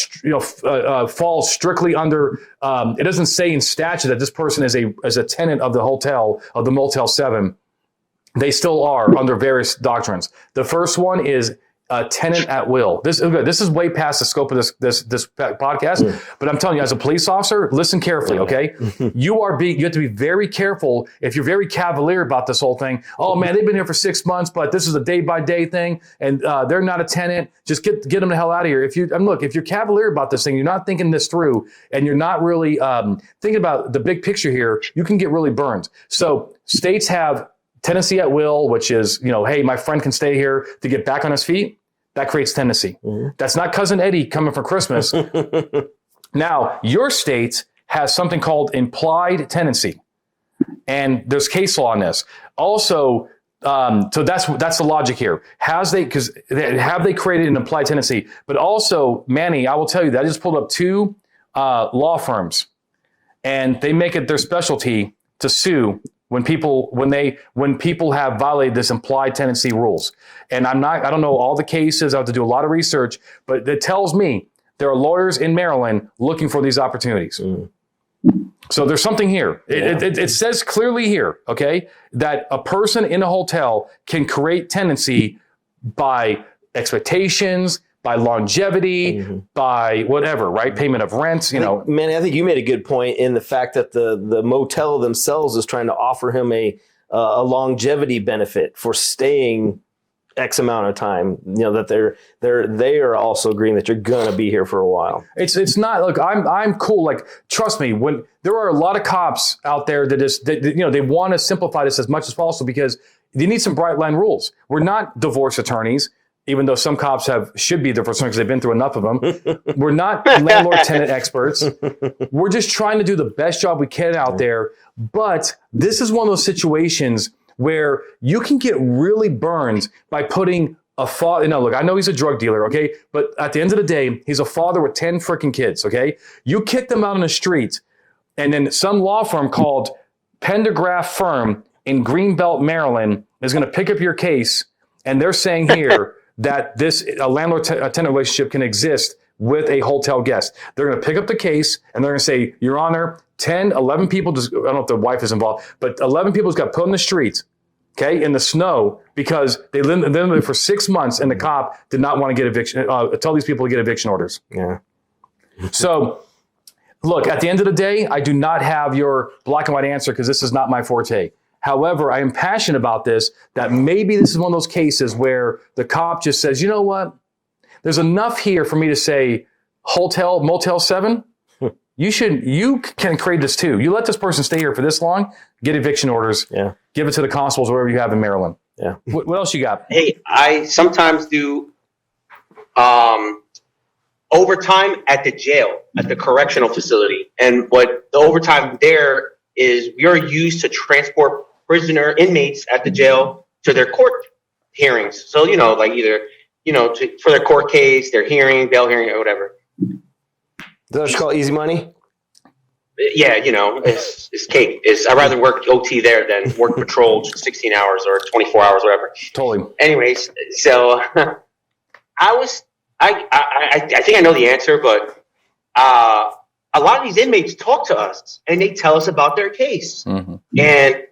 fall strictly under, it doesn't say in statute that this person is a tenant of the hotel, of the Motel 7, they still are under various doctrines. The first one is tenant at will. This is way past the scope of this podcast, but I'm telling you, as a police officer, listen carefully, okay? You have to be very careful. If you're very cavalier about this whole thing, oh man, they've been here for 6 months, but this is a day-by-day thing, and they're not a tenant. Just get them the hell out of here. If you're cavalier about this thing, you're not thinking this through, and you're not really thinking about the big picture here, you can get really burned. So states have tenancy at will, which is, hey, my friend can stay here to get back on his feet. That creates tenancy. That's not Cousin Eddie coming for Christmas. Now, your state has something called implied tenancy, and there's case law on this. Also, so that's the logic here. Have they created an implied tenancy? But also, Manny, I will tell you that I just pulled up 2 law firms, and they make it their specialty to sue when people have violated this implied tenancy rules. And I don't know all the cases. I have to do a lot of research, but it tells me there are lawyers in Maryland looking for these opportunities. So there's something here. It says clearly here, okay, that a person in a hotel can create tenancy by expectations, by longevity, by whatever, right? Payment of rent, Man, I think you made a good point in the fact that the motel themselves is trying to offer him a longevity benefit for staying X amount of time. That they are also agreeing that you're gonna be here for a while. It's not. Look, I'm cool. Like, trust me. When there are a lot of cops out there that they want to simplify this as much as possible, because they need some bright line rules. We're not divorce attorneys, even though some cops should be there for some because they've been through enough of them. We're not landlord-tenant experts. We're just trying to do the best job we can out there. But this is one of those situations where you can get really burned by putting a father. Look, I know he's a drug dealer, okay? But at the end of the day, he's a father with 10 freaking kids, okay? You kick them out on the street, and then some law firm called Pendergraft Firm in Greenbelt, Maryland, is going to pick up your case, and they're saying here that a landlord-tenant relationship can exist with a hotel guest. They're going to pick up the case, and they're going to say, Your Honor, 10, 11 people, I don't know if the wife is involved, but 11 people just got put on the street, okay, in the snow, because they lived there for 6 months, and the cop did not want to get eviction, tell these people to get eviction orders. Yeah. So, look, at the end of the day, I do not have your black and white answer, because this is not my forte. However, I am passionate about this, that maybe this is one of those cases where the cop just says, you know what? There's enough here for me to say, Motel 7, you can create this too. You let this person stay here for this long, get eviction orders, give it to the constables, wherever you have in Maryland. Yeah. What else you got? Hey, I sometimes do overtime at the jail, at the correctional facility. And what the overtime there is we are used to transport inmates at the jail to their court hearings. So, like either, for their court case, their hearing, bail hearing, or whatever. Is that what you call easy money? Yeah, it's cake. I'd rather work OT there than work patrol 16 hours or 24 hours, whatever. Totally. Anyways, so I think I know the answer, but a lot of these inmates talk to us and they tell us about their case. Mm-hmm. And,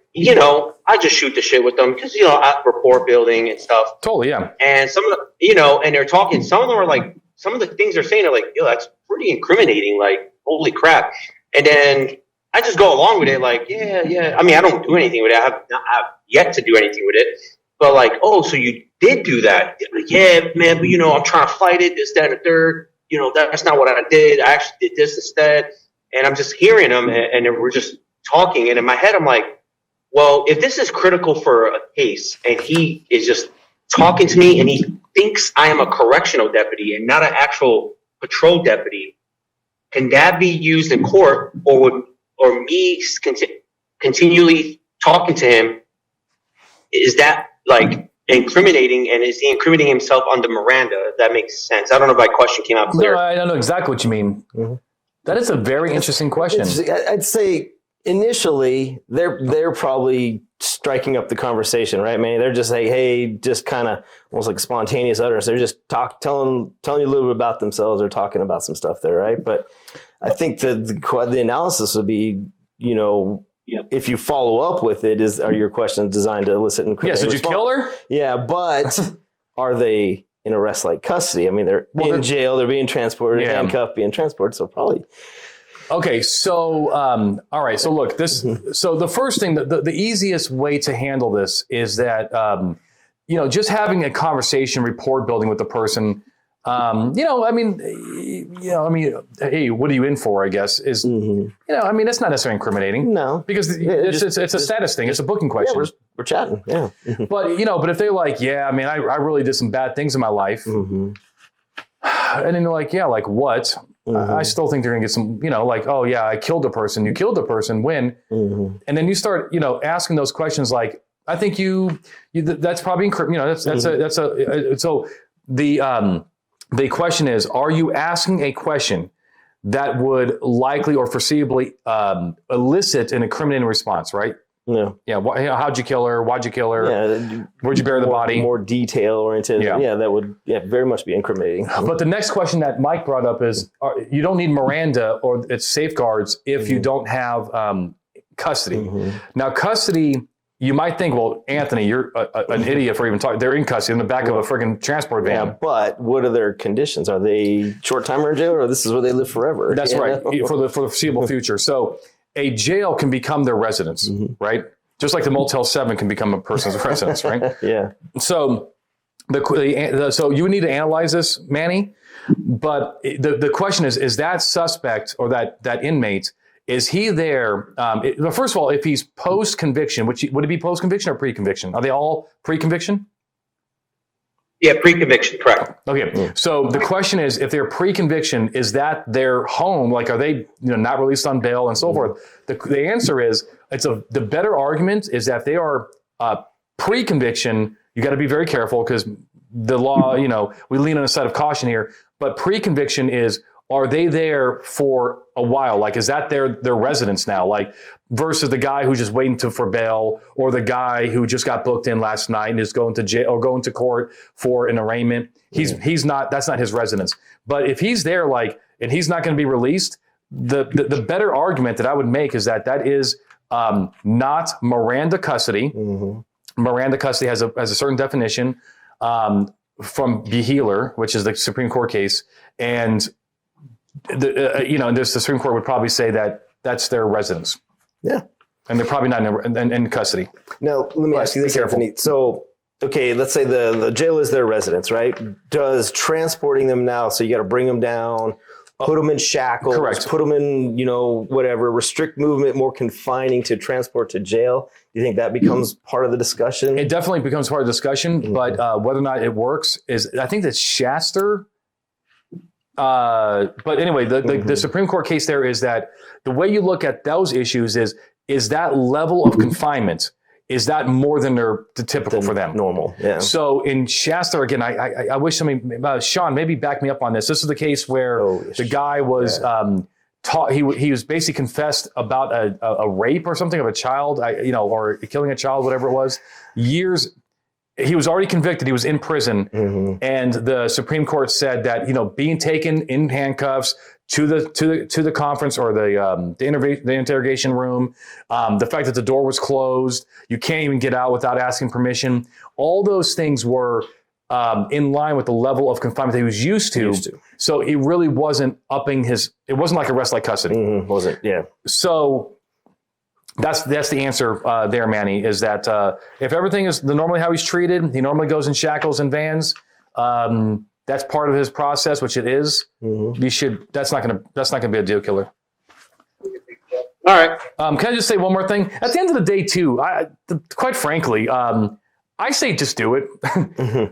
I just shoot the shit with them because, rapport building and stuff. Totally, yeah. And some of the, and they're talking, some of them are like, some of the things they're saying are like, that's pretty incriminating. Like, holy crap. And then I just go along with it. Like, yeah. I mean, I don't do anything with it. I have yet to do anything with it. But like, oh, so you did do that? Like, yeah, man. But I'm trying to fight it. This, that, and the third. That's not what I did. I actually did this instead. And I'm just hearing them, and we're just talking. And in my head, I'm like, well, if this is critical for a case, and he is just talking to me, and he thinks I am a correctional deputy and not an actual patrol deputy, can that be used in court, or me continually talking to him? Is that like incriminating, and is he incriminating himself under Miranda? If that makes sense. I don't know if my question came out clear. No, I don't know exactly what you mean. Mm-hmm. That is a very interesting question. I'd say initially they're probably striking up the conversation, right, man? They're just like, hey, just kind of almost like spontaneous utterance. They're just telling you a little bit about themselves or talking about some stuff there, right? But I think the analysis would be, if you follow up with it, are your questions designed to elicit and did you kill her? Yeah, but are they in arrest-like custody? I mean, they're in jail, they're being transported, handcuffed, being transported, so probably. Okay, so all right. So look, So the first thing, the easiest way to handle this is that just having a conversation, rapport building with the person. I mean, hey, what are you in for? I guess is that's not necessarily incriminating. No, because it's a status thing. It's a booking question. Yeah, we're chatting. Yeah, but if they're like, I mean, I really did some bad things in my life, and then they're like, like what? I still think they're going to get some, like, oh yeah, I killed a person. You killed a person. When? And then you start, asking those questions like, I think that's probably, so the question is, are you asking a question that would likely or foreseeably elicit an incriminating response, right? Yeah. Yeah. How'd you kill her? Why'd you kill her? Yeah. Where'd you bury the body? More detail oriented. Yeah. That would very much be incriminating. But the next question that Mike brought up is, you don't need Miranda or its safeguards if you don't have custody. Now, custody, you might think, well, Anthony, you're an idiot for even talking. They're in custody in the back of a friggin' transport van. Yeah, but what are their conditions? Are they short time in jail, or this is where they live forever? That's right, for the foreseeable future. So a jail can become their residence, right? Just like the Motel 7 can become a person's residence, right? Yeah. So so you would need to analyze this, Manny. But the question is that suspect or that inmate, is he there? First of all, if he's post-conviction, would it be post-conviction or pre-conviction? Are they all pre-conviction? Yeah, pre-conviction, correct. Okay, so the question is, if they're pre-conviction, is that their home? Like, are they not released on bail and so forth? The answer is, the better argument is that they are pre-conviction. You got to be very careful because the law, we lean on the side of caution here. But pre-conviction is, are they there for a while? Like, is that their residence now? Like, versus the guy who's just waiting for bail, or the guy who just got booked in last night and is going to jail or going to court for an arraignment. He's not. That's not his residence. But if he's there, and he's not going to be released, the better argument that I would make is that is not Miranda custody. Miranda custody has a certain definition from Behealer, which is the Supreme Court case, and the Supreme Court would probably say that that's their residence. Yeah. And they're probably not in custody. Now, let me ask you this, Anthony. So, okay, let's say the jail is their residence, right? Does transporting them now, so you got to bring them down, put them in shackles, correct, put them in, whatever, restrict movement, more confining to transport to jail? Do you think that becomes part of the discussion? It definitely becomes part of the discussion, but whether or not it works I think that's Shaster. But anyway, the Supreme Court case there is that the way you look at those issues is is that level of confinement, is that more than the typical for them? Normal, yeah. So in Shasta, again, I wish somebody, Sean, maybe back me up on this. This is the case where the guy was taught, he was basically confessed about a rape or something of a child, or killing a child, whatever it was, years. He was already convicted. He was in prison, and the Supreme Court said that being taken in handcuffs to the conference or the interrogation room, the fact that the door was closed, you can't even get out without asking permission. All those things were in line with the level of confinement that he was used to. So it really wasn't upping his. It wasn't like arrest like custody. Wasn't, yeah. So. That's the answer there, Manny, is that if everything is normally how he's treated, he normally goes in shackles and vans. That's part of his process, which it is. You should. That's not gonna be a deal killer. All right. Can I just say one more thing? At the end of the day, too, quite frankly, I say just do it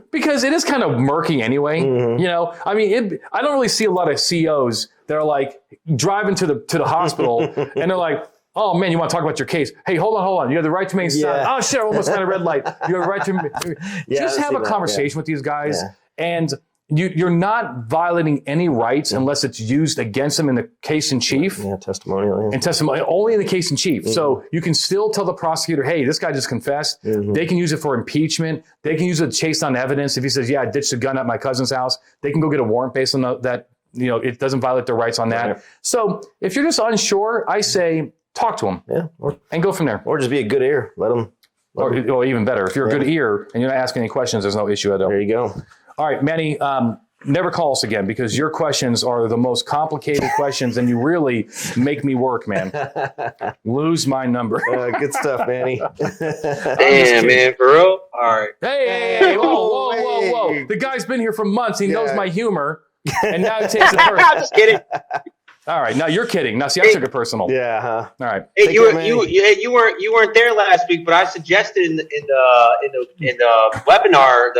because it is kind of murky anyway. I mean, I don't really see a lot of COs that are like driving to the hospital and they're like, oh man, you want to talk about your case? Hey, hold on. You have the right to remain silent. Oh shit, I almost had a red light. You have the right to just have a conversation with these guys, and you're not violating any rights unless it's used against them in the case in chief. Yeah, testimonial. And testimony only in the case in chief. So you can still tell the prosecutor, hey, this guy just confessed. They can use it for impeachment. They can use it to chase down evidence. If he says, yeah, I ditched a gun at my cousin's house, they can go get a warrant based on that. It doesn't violate their rights on that. Right. So if you're just unsure, I say, talk to them, and go from there. Or just be a good ear. Let them. Or even better, if you're a good ear and you're not asking any questions, there's no issue at all. There you go. All right, Manny, never call us again because your questions are the most complicated questions, and you really make me work, man. Lose my number. Good stuff, Manny. Damn, man, for real? All right. Hey, whoa. The guy's been here for months. He knows my humor, and now he takes it personal. I'm just kidding. All right, now you're kidding. Now, see, I took it personal. Yeah. Huh? All right. Hey, you weren't there last week, but I suggested in the webinar,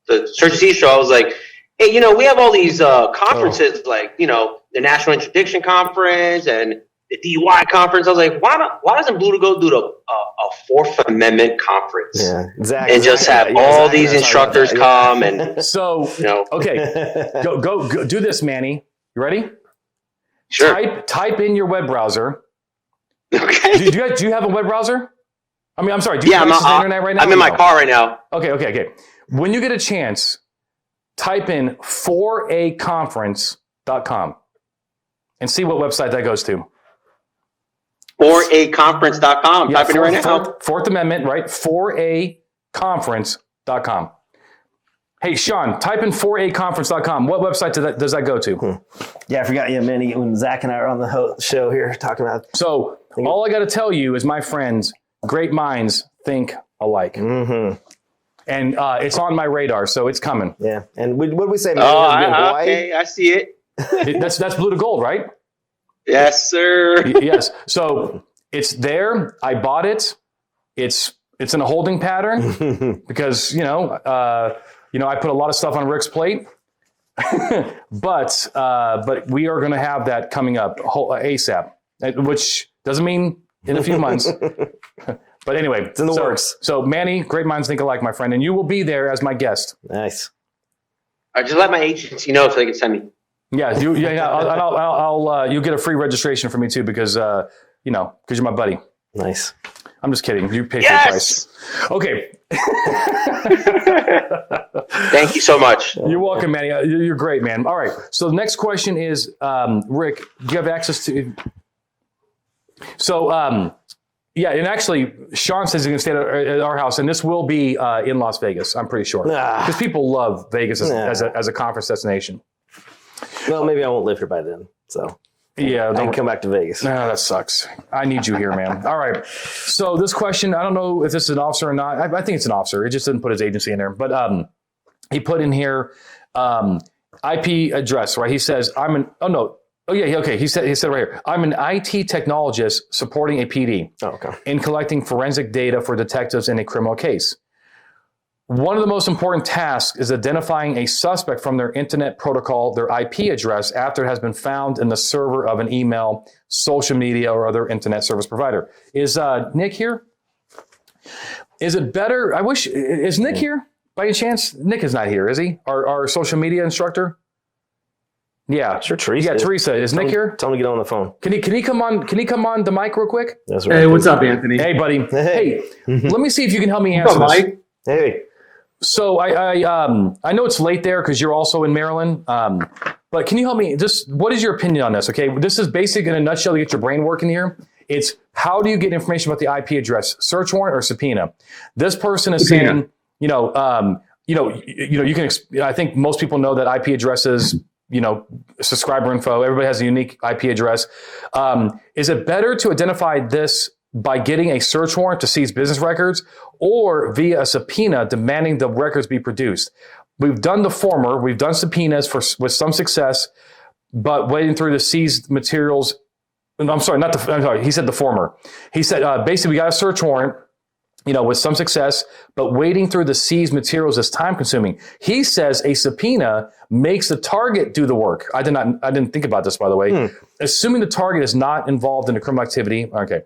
the Search Seizure show, I was like, hey, we have all these conferences, like the National Interdiction Conference and the DUI conference. I was like, why doesn't Blue to go do a Fourth Amendment conference? Yeah, exactly. And just have all these instructors come and so okay, go do this, Manny. You ready? Sure. Type in your web browser. Okay. Do you have a web browser? I mean, I'm sorry. Do you I'm access the internet right now? I'm in my car right now. Okay. When you get a chance, type in 4aconference.com and see what website that goes to. 4aconference.com. Type in it right now. Fourth Amendment, right? 4aconference.com. Hey, Sean, type in 4aconference.com. What website does that go to? Yeah, I forgot. Yeah, Manny, when Zach and I are on the show here talking about. So all I got to tell you is, my friends, great minds think alike. And it's on my radar, so it's coming. Yeah. And what did we say? Hawaii? Okay, I see it. That's blue to gold, right? Yes, sir. Yes. So it's there. I bought it. It's in a holding pattern because, I put a lot of stuff on Rick's plate, but we are going to have that coming up ASAP, which doesn't mean in a few months. But anyway, it's in the works. So Manny, great minds think alike, my friend, and you will be there as my guest. Nice. I just let my agency know so they can send me. Yeah, you'll get a free registration for me too because you're my buddy. Nice. I'm just kidding. You pay full price. Okay. Thank you so much. You're welcome, Manny. You're great, man. All right. So the next question is, Rick, do you have access to? So, and actually, Sean says he's going to stay at our house, and this will be in Las Vegas. I'm pretty sure because people love Vegas as a conference destination. Well, maybe I won't live here by then. So. Yeah, I can come back to Vegas. No, that sucks. I need you here, man. All right. So this question, I don't know if this is an officer or not. I think it's an officer. It just didn't put his agency in there. But he put in here IP address, right? He says, He said right here, I'm an IT technologist supporting a PD in collecting forensic data for detectives in a criminal case. One of the most important tasks is identifying a suspect from their internet protocol, their IP address, after it has been found in the server of an email, social media, or other internet service provider. Is Nick here? Is it better? Is Nick here by any chance? Nick is not here, is he? Our social media instructor? Yeah. Sure, Teresa. Yeah, Teresa. Is Nick here? Tell him to get on the phone. Can he come on? Can he come on the mic real quick? That's right. Hey, what's up, Anthony? Hey, buddy. Hey, let me see if you can help me What's answer up, this. Mike? Hey. So I know it's late there because you're also in Maryland. But can you help me? Just what is your opinion on this? Okay, this is basically in a nutshell to get your brain working here. It's how do you get information about the IP address? Search warrant or subpoena? This person is saying, you can. I think most people know that IP addresses. Subscriber info. Everybody has a unique IP address. Is it better to identify this by getting a search warrant to seize business records or via a subpoena demanding the records be produced? We've done the former. We've done subpoenas with some success, but waiting through the seized materials. I'm sorry. He said the former. He said, basically we got a search warrant, with some success, but waiting through the seized materials is time consuming. He says a subpoena makes the target do the work. I didn't think about this, by the way. Assuming the target is not involved in a criminal activity. Okay.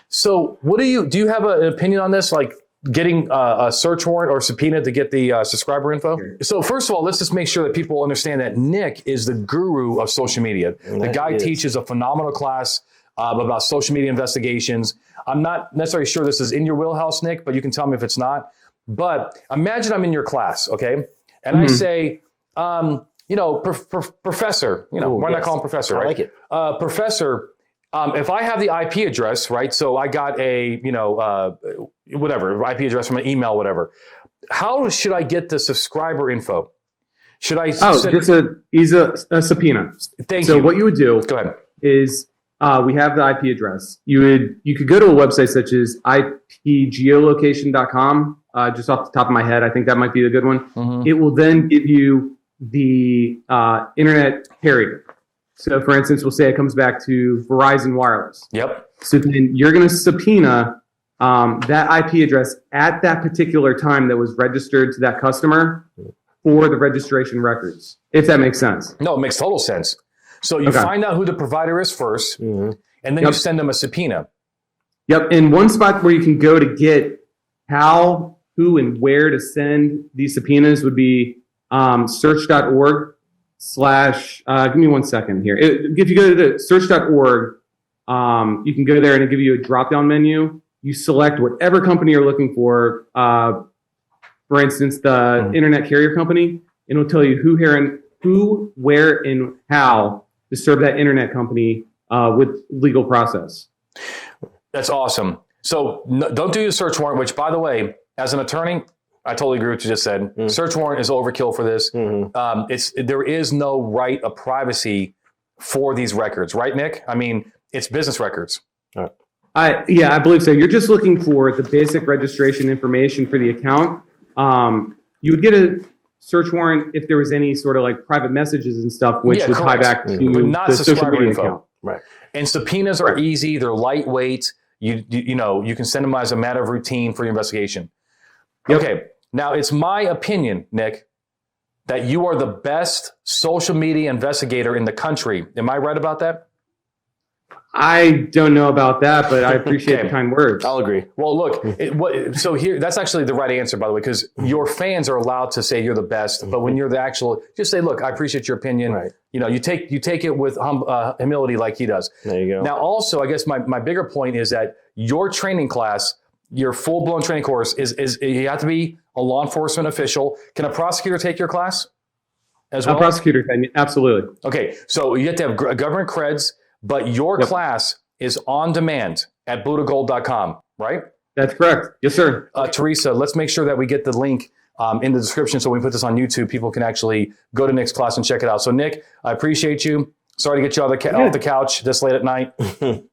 So what do you have an opinion on this? Like getting a search warrant or subpoena to get the subscriber info? So first of all, let's just make sure that people understand that Nick is the guru of social media. The guy teaches a phenomenal class about social media investigations. I'm not necessarily sure this is in your wheelhouse, Nick, but you can tell me if it's not. But imagine I'm in your class, okay? And I say, professor, why not call him professor, right? I like it. Professor, if I have the IP address, right? So I got a, whatever, IP address from an email, whatever. How should I get the subscriber info? Should I? Just a subpoena. Thank you. So what you would do Go ahead. is we have the IP address. You could go to a website such as ipgeolocation.com. Just off the top of my head, I think that might be a good one. Mm-hmm. It will then give you the internet carrier. So, for instance, we'll say it comes back to Verizon Wireless. Yep. So then you're going to subpoena that IP address at that particular time that was registered to that customer for the registration records, if that makes sense. No, it makes total sense. So you find out who the provider is first, and then you send them a subpoena. Yep. And one spot where you can go to get how, who, and where to send these subpoenas would be search.org/ give me 1 second here. If you go to the search.org, you can go there and it'll give you a drop-down menu. You select whatever company you're looking for. For instance, the internet carrier company, and it'll tell you who, where, and how to serve that internet company with legal process. That's awesome. So don't do your search warrant, which, by the way, as an attorney, I totally agree with what you just said. Search warrant is overkill for this. There is no right of privacy for these records, right, Nick? I mean, it's business records. I believe so. You're just looking for the basic registration information for the account. You would get a search warrant if there was any sort of like private messages and stuff, which would tie back to but not the social subscriber media info. account. Right. And subpoenas are easy. They're lightweight. You can send them as a matter of routine for your investigation. Yep. Okay. Now, it's my opinion, Nick, that you are the best social media investigator in the country. Am I right about that? I don't know about that, but I appreciate the kind words. I'll agree. Well, look, so here, that's actually the right answer, by the way, because your fans are allowed to say you're the best, but when you're the actual, just say, look, I appreciate your opinion. Right. You take it with humility like he does. There you go. Now, also, I guess my bigger point is that your training class, your full-blown training course is you have to be a law enforcement official. Can a prosecutor take your class as well? A prosecutor can, absolutely. Okay, so you have to have government creds, but your class is on demand at buddhagold.com, right? That's correct. Yes, sir. Teresa, let's make sure that we get the link in the description so when we put this on YouTube, people can actually go to Nick's class and check it out. So, Nick, I appreciate you. Sorry to get you off the couch this late at night,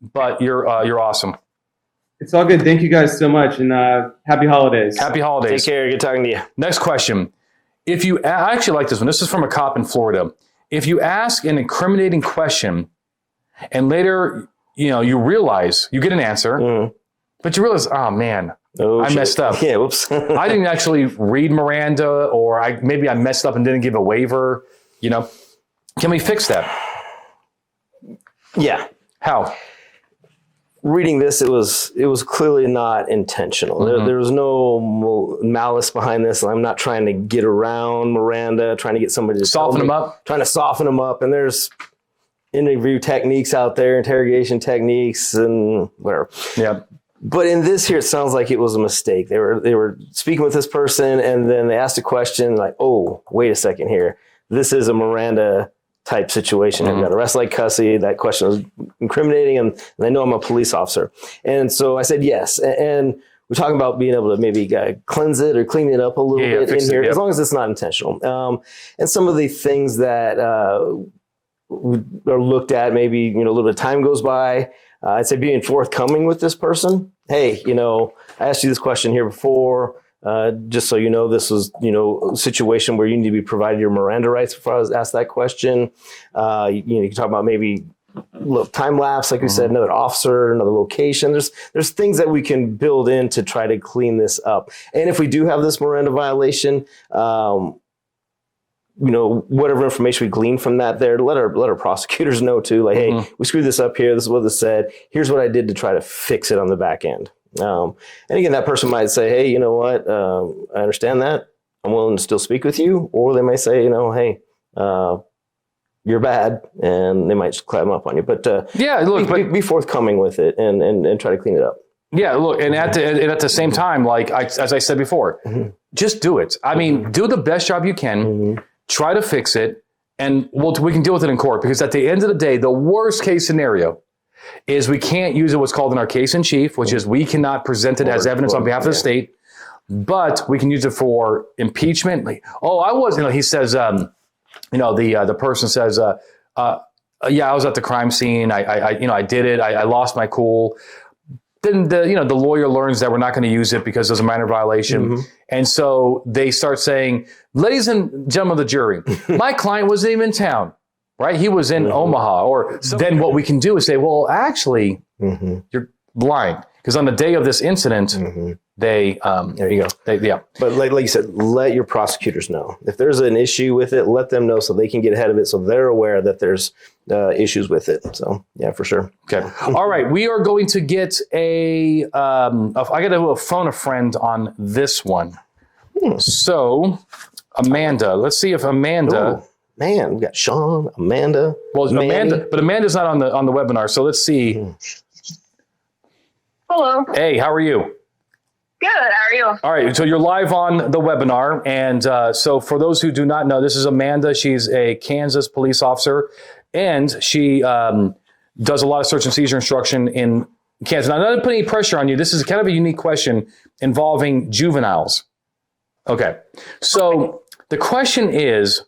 but you're awesome. It's all good. Thank you guys so much, and happy holidays. Happy holidays. Take care. Good talking to you. Next question. I actually like this one. This is from a cop in Florida. If you ask an incriminating question and later, you realize you get an answer, but you realize, oh man, Oh, I shit. messed up. Yeah, whoops. I didn't actually read Miranda, or maybe I messed up and didn't give a waiver. Can we fix that? Yeah. How? Reading this, it was clearly not intentional. Mm-hmm. There was no malice behind this. I'm not trying to get around Miranda, trying to get somebody to Soften him up. trying to soften them up. And there's interview techniques out there, interrogation techniques, and whatever. Yeah. But in this here, it sounds like it was a mistake. They were speaking with this person, and then they asked a question like, "Oh, wait a second here. This is a Miranda type situation. I've got arrest like cussy." That question was incriminating, and they know I'm a police officer. And so I said yes. And we're talking about being able to maybe cleanse it or clean it up a little bit in here, as long as it's not intentional. And some of the things that are looked at, maybe a little bit of time goes by. I'd say being forthcoming with this person. Hey, I asked you this question here before. Just so you know, this was, a situation where you need to be provided your Miranda rights before I was asked that question. You can talk about maybe a little time lapse, like we said, another officer, another location. There's things that we can build in to try to clean this up. And if we do have this Miranda violation, whatever information we glean from that there, let our prosecutors know too, like, hey, we screwed this up here. This is what this said. Here's what I did to try to fix it on the back end. And again, that person might say, hey, you know what? I understand that. I'm willing to still speak with you. Or they might say, hey, you're bad. And they might just climb up on you. But be forthcoming with it and try to clean it up. Yeah, look, and at the same time, as I said before, just do it. I mean, do the best job you can. Try to fix it. And we can deal with it in court. Because at the end of the day, the worst case scenario is we can't use it what's called in our case in chief, which is we cannot present it as evidence on behalf of the state, but we can use it for impeachment. He says, the person says, I was at the crime scene. I did it. I lost my cool. Then the lawyer learns that we're not going to use it because there's a minor violation. And so they start saying, ladies and gentlemen of the jury, my client wasn't even in town. Right? He was in Omaha. Then what we can do is say, well, actually, you're lying. Because on the day of this incident, they, there you go. But like you said, let your prosecutors know. If there's an issue with it, let them know so they can get ahead of it, so they're aware that there's issues with it. So, yeah, for sure. Okay. All right. We are going to get I got to phone a friend on this one. So, Amanda. Let's see if Amanda... Ooh. Man, we got Sean, Amanda. Well, Amanda's not on the webinar, so let's see. Hello. Hey, how are you? Good. How are you? All right, so you're live on the webinar, and so for those who do not know, this is Amanda. She's a Kansas police officer, and she does a lot of search and seizure instruction in Kansas. Now, I'm not going to put any pressure on you. This is kind of a unique question involving juveniles. Okay, so the question is,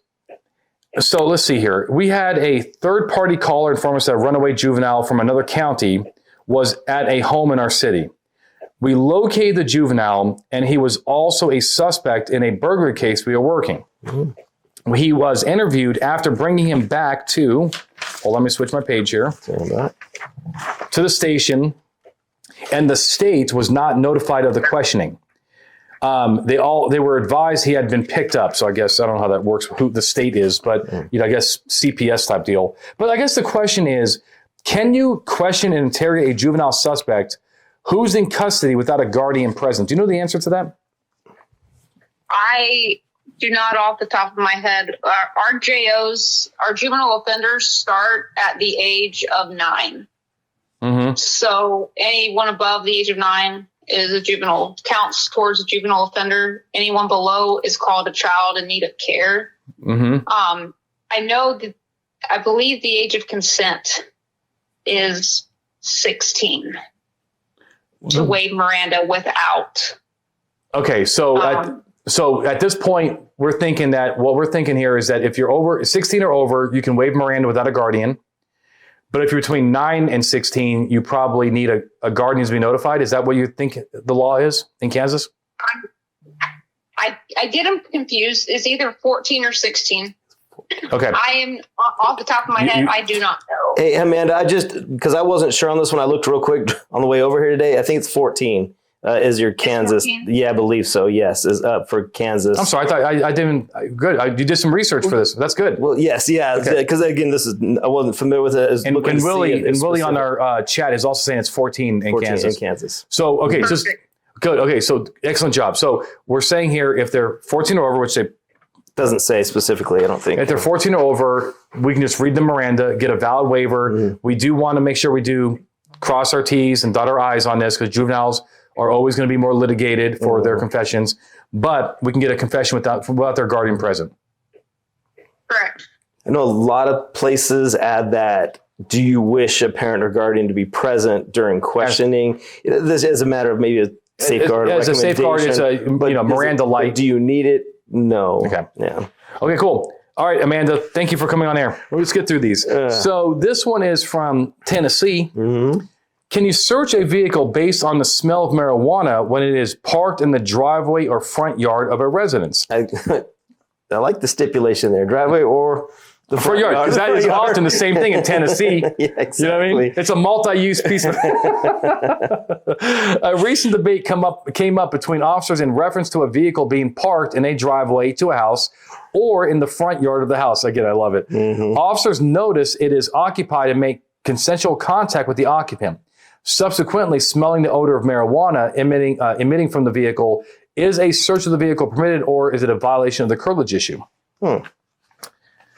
so let's see here. We had a third-party caller inform us that a runaway juvenile from another county was at a home in our city. We located the juvenile, and he was also a suspect in a burglary case we were working. He was interviewed after bringing him back to, let me switch my page here, to the station, and the state was not notified of the questioning. They were advised he had been picked up. So I guess, I don't know how that works, who the state is, but I guess CPS type deal. But I guess the question is, can you question and interrogate a juvenile suspect who's in custody without a guardian present? Do you know the answer to that? I do not off the top of my head. Our JOs, our juvenile offenders start at the age of 9. So anyone above the age of 9 is a juvenile, counts towards a juvenile offender. Anyone below is called a child in need of care. I know that, I believe the age of consent is 16 to waive Miranda without. Okay, so at this point, we're thinking that what we're thinking here is that if you're over 16 or over, you can waive Miranda without a guardian. But if you're between 9 and 16, you probably need a guardian to be notified. Is that what you think the law is in Kansas? I get them confused. It's either 14 or 16. Okay. I am off the top of my head. I do not know. Hey, Amanda, because I wasn't sure on this when I looked real quick on the way over here today. I think it's 14. is your Kansas. 14. Yeah, I believe so. Yes, is up for Kansas. I'm sorry. I thought I didn't. Good. You did some research for this. That's good. Well, yes, yeah, because again, I wasn't familiar with it. I was And looking to see Willie it and Willie on specific. our chat is also saying it's 14 in 14 Kansas. in Kansas. So okay, so Perfect. good. Okay, so excellent job. So we're saying here if they're 14 or over, which they Doesn't say specifically, I don't think. if they're 14 or over, we can just read the Miranda, get a valid waiver. Mm-hmm. We do want to make sure we do cross our T's and dot our I's on this because juveniles are always going to be more litigated for their confessions. But we can get a confession without their guardian present. Correct. I know a lot of places add that. Do you wish a parent or guardian to be present during questioning? This is a matter of maybe a safeguard. As a safeguard, it's a but Miranda light. Do you need it? No. Okay. Yeah. Okay, cool. All right, Amanda, thank you for coming on air. Let's get through these. So this one is from Tennessee. Mm-hmm. Can you search a vehicle based on the smell of marijuana when it is parked in the driveway or front yard of a residence? I like the stipulation there, driveway or the Front yard, because that is often the same thing in Tennessee. Yeah, exactly. You know what I mean? It's a multi-use piece of. A recent debate came up between officers in reference to a vehicle being parked in a driveway to a house or in the front yard of the house. Again, I love it. Mm-hmm. Officers notice it is occupied and make consensual contact with the occupant. Subsequently, smelling the odor of marijuana emitting from the vehicle, is a search of the vehicle permitted, or is it a violation of the curtilage issue?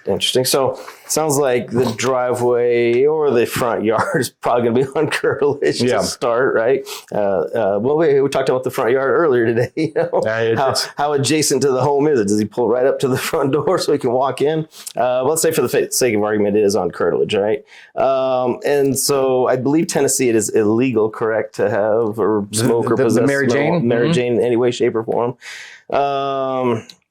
Interesting. So it sounds like the driveway or the front yard is probably going to be on curtilage Yeah. to start, right? Well, we talked about the front yard earlier today. You know, how adjacent to the home is it? Does he pull right up to the front door so he can walk in? Let's say for the sake of argument, it is on curtilage, right? And so I believe Tennessee, it is illegal, correct, to have or smoke or the possess Mary Jane? Mary Jane in any way, shape, or form.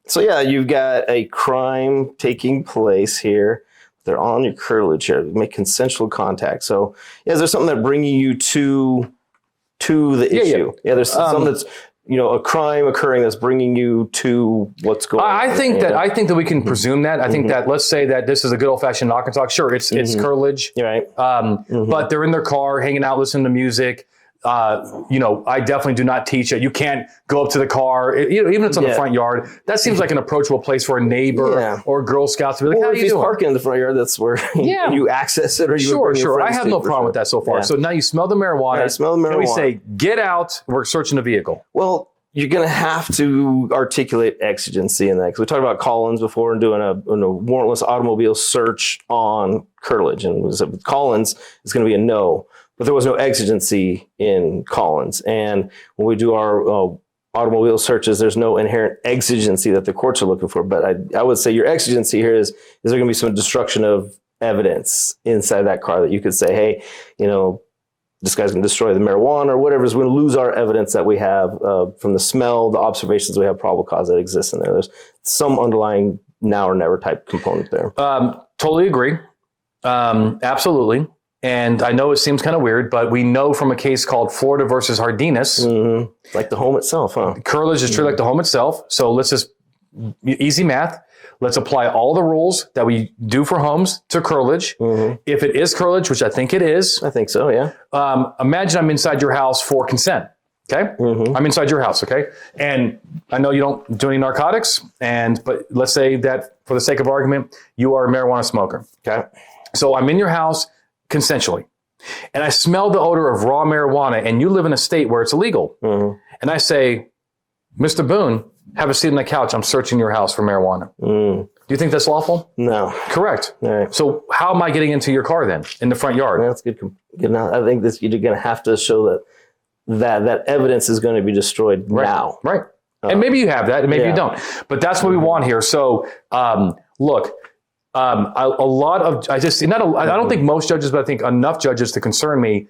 So yeah, you've got a crime taking place here. They're on your curtilage here. Make consensual contact. So yeah, is there something that bringing you to the issue? Yeah, there's something that's a crime occurring that's bringing you to what's going on. I think that we can presume that. I think that let's say that this is a good old fashioned knock and talk. Sure, it's curtilage. You're right. But they're in their car, hanging out, listening to music. I definitely do not teach it. You can't go up to the car, even if it's on the front yard. That seems like an approachable place for a neighbor or Girl Scouts to be like, Or how if are you he's doing? parking in the front yard, that's where you access it, or you bring your Sure. I friends have to, no for problem sure. with that so far. Yeah. So now you smell the marijuana. I smell the And we marijuana. say, get out. We're searching the vehicle. Well, you're going to have to articulate exigency in that, because we talked about Collins before and doing a warrantless automobile search on curtilage, and with Collins, it's going to be a no. But there was no exigency in Collins, and when we do our automobile searches, there's no inherent exigency that the courts are looking for. But I would say your exigency here is there going to be some destruction of evidence inside that car that you could say, hey, this guy's going to destroy the marijuana or whatever. We're going to lose our evidence that we have from the smell, the observations we have, probable cause that exists in there. There's some underlying now or never type component there. Totally agree. Absolutely. And I know it seems kind of weird, but we know from a case called Florida versus Hardinas, Like the home itself, huh? curtilage is treated like the home itself. So let's just, easy math. Let's apply all the rules that we do for homes to curtilage. If it is curtilage, which I think it is, I think so, yeah. imagine I'm inside your house for consent. Okay. I'm inside your house. Okay. And I know you don't do any narcotics. But let's say that for the sake of argument, you are a marijuana smoker. Okay. So I'm in your house consensually, and I smell the odor of raw marijuana, and you live in a state where it's illegal. And I say, Mr. Boone, have a seat on the couch. I'm searching your house for marijuana. Do you think that's lawful? No. Correct. All right. So how am I getting into your car then in the front yard? That's good. I think you're going to have to show that evidence is going to be destroyed now. Right. And maybe you have that, and maybe you don't. But that's what we want here. So look, I don't think most judges, but I think enough judges to concern me,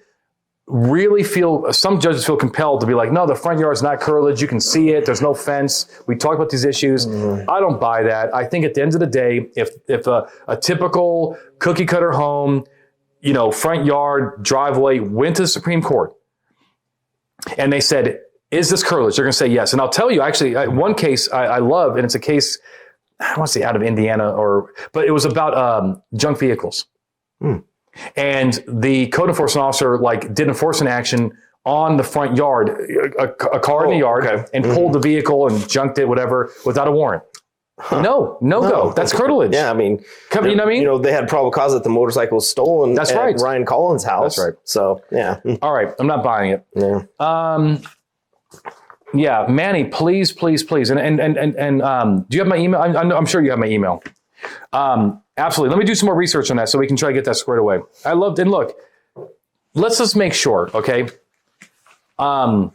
really some judges feel compelled to be like, no, the front yard is not curtilage. You can see it. There's no fence. We talk about these issues. I don't buy that. I think at the end of the day, if a typical cookie cutter home, front yard, driveway went to the Supreme Court and they said, is this curtilage? They're going to say yes. And I'll tell you, actually, one case I love, and it's a case, I want to say out of Indiana, but it was about junk vehicles. And the code enforcement officer did enforcement action on the front yard, a car in the yard, and pulled the vehicle and junked it, whatever, without a warrant. No go. That's curtilage. Yeah, I mean, you know what I mean? You know, they had probable cause that the motorcycle was stolen. That's at right. Ryan Collins' house. That's right. So yeah. All right, I'm not buying it. Yeah. Yeah, Manny, please. And do you have my email? I'm sure you have my email. Absolutely. Let me do some more research on that so we can try to get that squared away. And look, let's just make sure, okay? I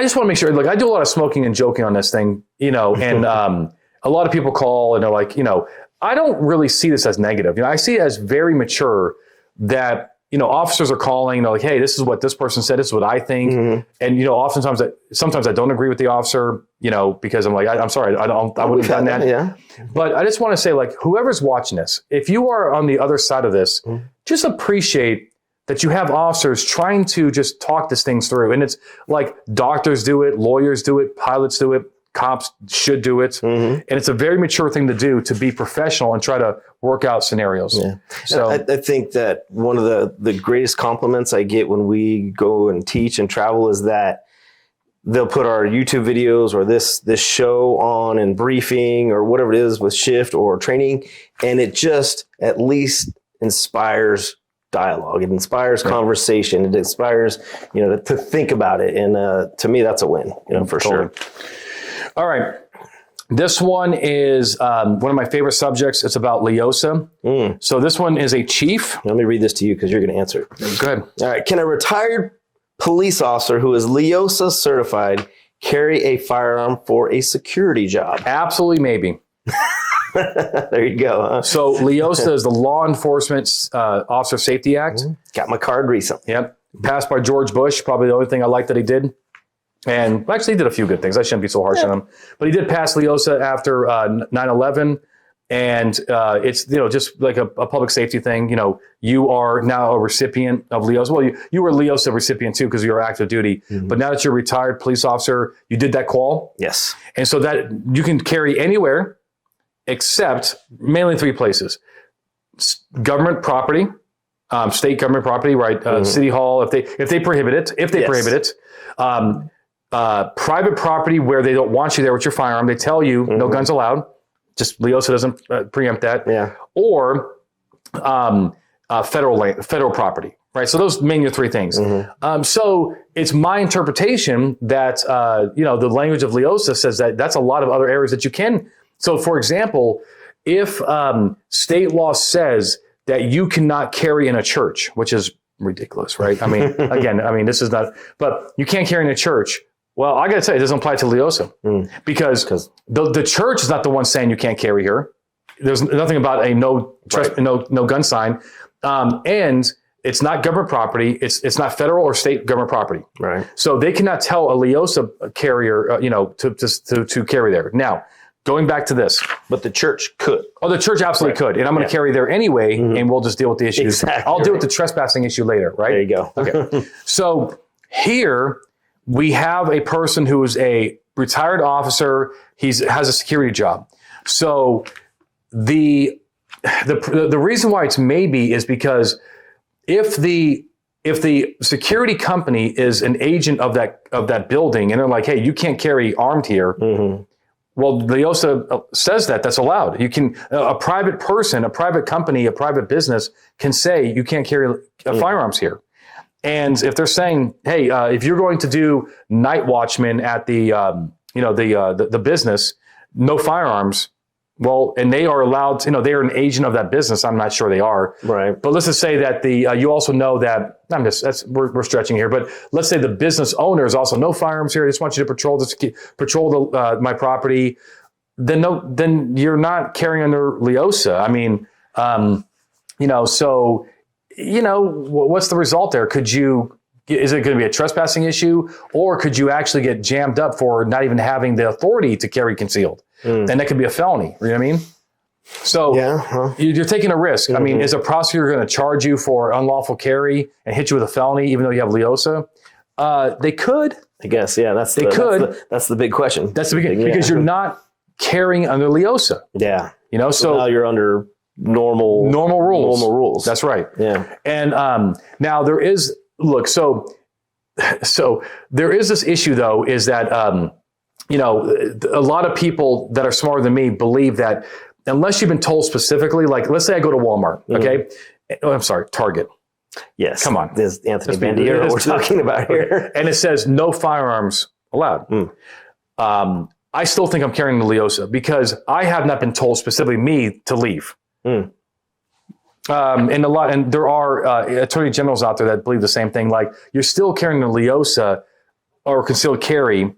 just want to make sure, like, I do a lot of smoking and joking on this thing, you know, and a lot of people call and they're like, you know, I don't really see this as negative. You know, I see it as very mature that, you know, officers are calling, you know, like, hey, this is what this person said, this is what I think. And, you know, sometimes I don't agree with the officer, you know, because I'm like, I'm sorry, I wouldn't have done that. Yeah. But I just want to say, like, whoever's watching this, if you are on the other side of this, just appreciate that you have officers trying to just talk these things through. And it's like doctors do it, lawyers do it, pilots do it, cops should do it. And it's a very mature thing to do, to be professional and try to work out scenarios. Yeah. So I think that one of the greatest compliments I get when we go and teach and travel is that they'll put our YouTube videos or this show on in briefing or whatever it is with shift or training. And it just at least inspires dialogue. It inspires conversation. It inspires, you know, to think about it. And to me, that's a win, you know, for sure. All right. This one is one of my favorite subjects. It's about LEOSA. So this one is a chief. Let me read this to you because you're going to answer it. Go ahead. All right. Can a retired police officer who is LEOSA certified carry a firearm for a security job? Absolutely, maybe. There you go. Huh? So LEOSA is the Law Enforcement Officer Safety Act. Got my card recently. Yep. Passed by George Bush. Probably the only thing I like that he did. And actually, he did a few good things. I shouldn't be so harsh on him. But he did pass LEOSA after 9/11. And it's, you know, just like a public safety thing. You know, you are now a recipient of LEOSA. Well, you were a LEOSA recipient too, because you were active duty. But now that you're a retired police officer, you did that qual. Yes. And so that you can carry anywhere except mainly three places: government property, state government property, right? City Hall, if they prohibit it, private property where they don't want you there with your firearm. They tell you no guns allowed. Just LEOSA doesn't preempt that. Yeah. Or federal property, right? So those main three things. So it's my interpretation that you know, the language of LEOSA says that that's a lot of other areas that you can. So, for example, if state law says that you cannot carry in a church, which is ridiculous, right? I mean, again, this is not, but you can't carry in a church. Well, I got to tell you, it doesn't apply to LEOSA because the church is not the one saying you can't carry here. There's nothing about a no gun sign, and it's not government property. It's not federal or state government property. Right. So they cannot tell a LEOSA carrier, you know, to carry there. Now, going back to this. But the church could. Oh, the church absolutely could. And I'm going to carry there anyway, and we'll just deal with the issues. Exactly. I'll deal with the trespassing issue later, right? There you go. Okay. So here we have a person who is a retired officer. He has a security job. So the reason why it's maybe is because if the security company is an agent of that building and they're like, hey, you can't carry armed here. Well, LEOSA says that's allowed. You can, a private person, a private company, a private business can say you can't carry firearms here. And if they're saying, hey, if you're going to do night watchman at the business, no firearms. Well, and they are allowed, they are an agent of that business. I'm not sure they are. Right. But let's just say that you also know that, we're stretching here, but let's say the business owner is also no firearms here. I just want you to patrol my property. Then you're not carrying under LEOSA. What's the result there? Is it going to be a trespassing issue, or could you actually get jammed up for not even having the authority to carry concealed? And that could be a felony. You know what I mean? So you're taking a risk. Is a prosecutor going to charge you for unlawful carry and hit you with a felony, even though you have LEOSA? They could. I guess, yeah. That's the big question. That's the big because you're not carrying under LEOSA. Yeah. So now you're under normal rules. That's right. Yeah. And now there is look, so there is this issue though, is that, you know, a lot of people that are smarter than me believe that unless you've been told specifically, like, let's say I go to Walmart, okay? Oh, I'm sorry, Target. Yes. Come on. There's Anthony Bandiero we're talking about here. And it says no firearms allowed. I still think I'm carrying the LEOSA because I have not been told specifically me to leave. And there are attorney generals out there that believe the same thing. Like, you're still carrying the LEOSA or concealed carry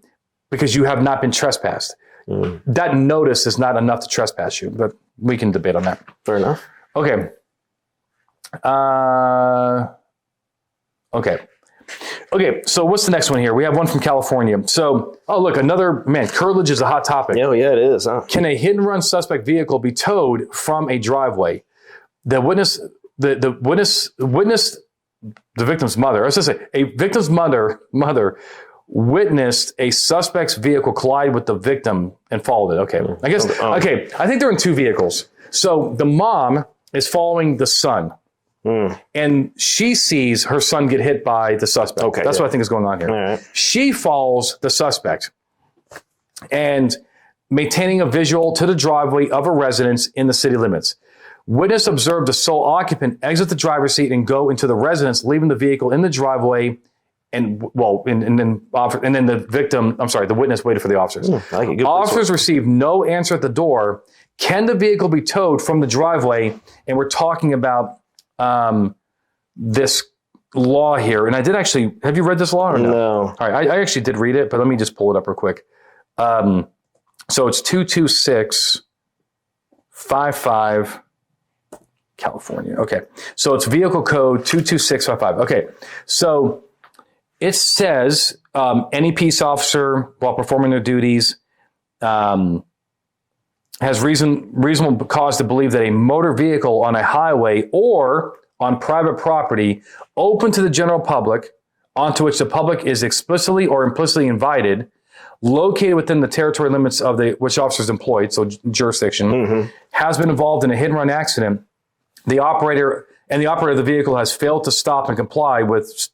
because you have not been trespassed. That notice is not enough to trespass you, but we can debate on that. Fair enough. Okay. Okay, so what's the next one here? We have one from California. So, oh, look, another, man, curtilage is a hot topic. Oh, yeah, it is, huh? Can a hit-and-run suspect vehicle be towed from a driveway? The witness, the victim's mother, I was going to say, a victim's mother witnessed a suspect's vehicle collide with the victim and followed it. Okay, I guess, okay, I think they're in two vehicles. So the mom is following the son. And she sees her son get hit by the suspect. Okay, that's what I think is going on here. All right. She follows the suspect and maintaining a visual to the driveway of a residence in the city limits. Witness observed the sole occupant exit the driver's seat and go into the residence, leaving the vehicle in the driveway. And then the victim, I'm sorry, the witness waited for the officers. Officers received no answer at the door. Can the vehicle be towed from the driveway? And we're talking about this law here. And I did actually, have you read this law or no? No. All right, I actually did read it, but let me just pull it up real quick. So it's 22655 California. Okay. So it's vehicle code 22655. Okay. So it says any peace officer while performing their duties has reasonable cause to believe that a motor vehicle on a highway or on private property open to the general public, onto which the public is explicitly or implicitly invited, located within the territory limits of which officer is employed, so jurisdiction, has been involved in a hit-and-run accident, the operator of the vehicle has failed to stop and comply with,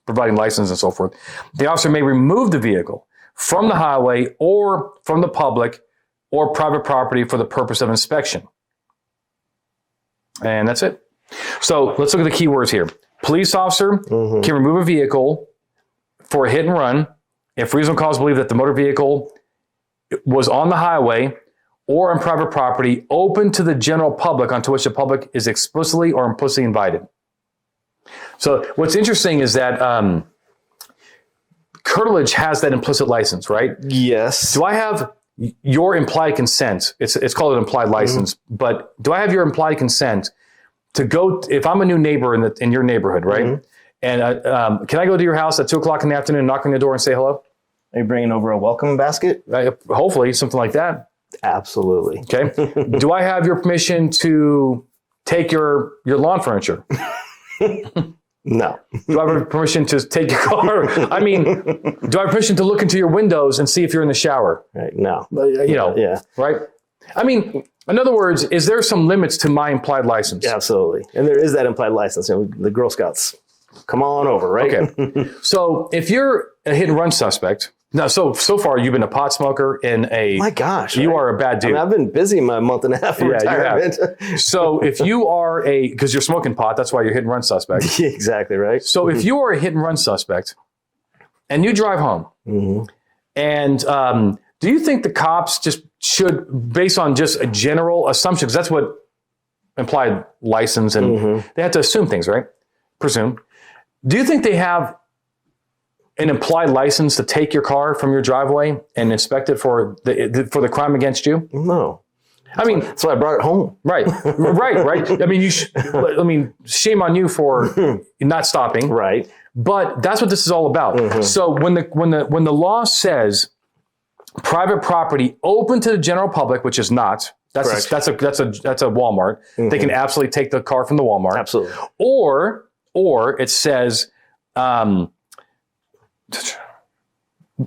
providing license and so forth. The officer may remove the vehicle from the highway or from the public or private property for the purpose of inspection. And that's it. So let's look at the key words here. Police officer can remove a vehicle for a hit and run if reasonable cause to believe that the motor vehicle was on the highway or on private property open to the general public onto which the public is explicitly or implicitly invited. So what's interesting is that Curtilage has that implicit license, right? Yes. Do I have your implied consent? It's called an implied license, but do I have your implied consent to go, if I'm a new neighbor in your neighborhood, right? And can I go to your house at 2:00 in the afternoon, knock on your door and say hello? Are you bringing over a welcome basket? Hopefully, something like that. Absolutely. Okay. Do I have your permission to take your lawn furniture? No. Do I have permission to take your car? I mean, do I have permission to look into your windows and see if you're in the shower? Right. No. Yeah. Right? I mean, in other words, is there some limits to my implied license? Absolutely. And there is that implied license. The Girl Scouts, come on over, right? Okay. So if you're a hit and run suspect, now, so far you've been a pot smoker and my gosh, you are a bad dude. I've been busy my month and a half of retirement. So if you are because you're smoking pot, that's why you're hit and run suspect. Exactly right. So if you are a hit and run suspect and you drive home and do you think the cops just should, based on just a general assumption, because that's what implied license and they have to assume things, right? Presume. Do you think they have an implied license to take your car from your driveway and inspect it for the crime against you? No. That's why I brought it home. Right. I mean, shame on you for not stopping. Right. But that's what this is all about. So when the law says private property open to the general public, which is not, that's a Walmart. They can absolutely take the car from the Walmart. Absolutely. Or it says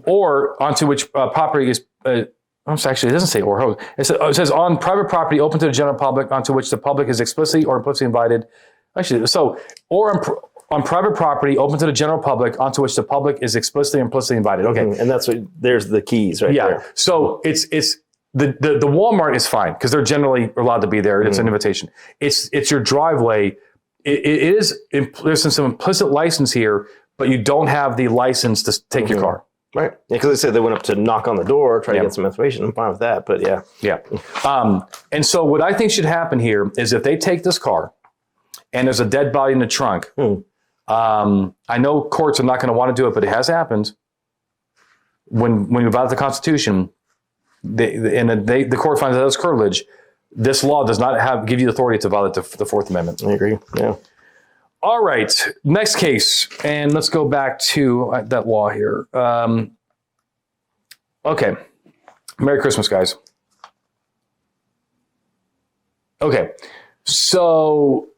or onto which property is actually, it doesn't say or. It says on private property open to the general public onto which the public is explicitly or implicitly invited. Actually, so or on private property open to the general public onto which the public is explicitly and implicitly invited. Okay. And that's what, there's the keys right there. So it's the Walmart is fine because they're generally allowed to be there. It's an invitation. It's your driveway. It is, there's some implicit license here, but you don't have the license to take your car. Right. Yeah, because they said they went up to knock on the door, try to get some information. I'm fine with that, but yeah. Yeah. And so what I think should happen here is if they take this car and there's a dead body in the trunk, I know courts are not going to want to do it, but it has happened. When you violate the Constitution, the court finds that it's curtilage. This law does not give you the authority to violate the Fourth Amendment. I agree. Yeah. All right. Next case. And let's go back to that law here. Okay. Merry Christmas, guys. Okay. So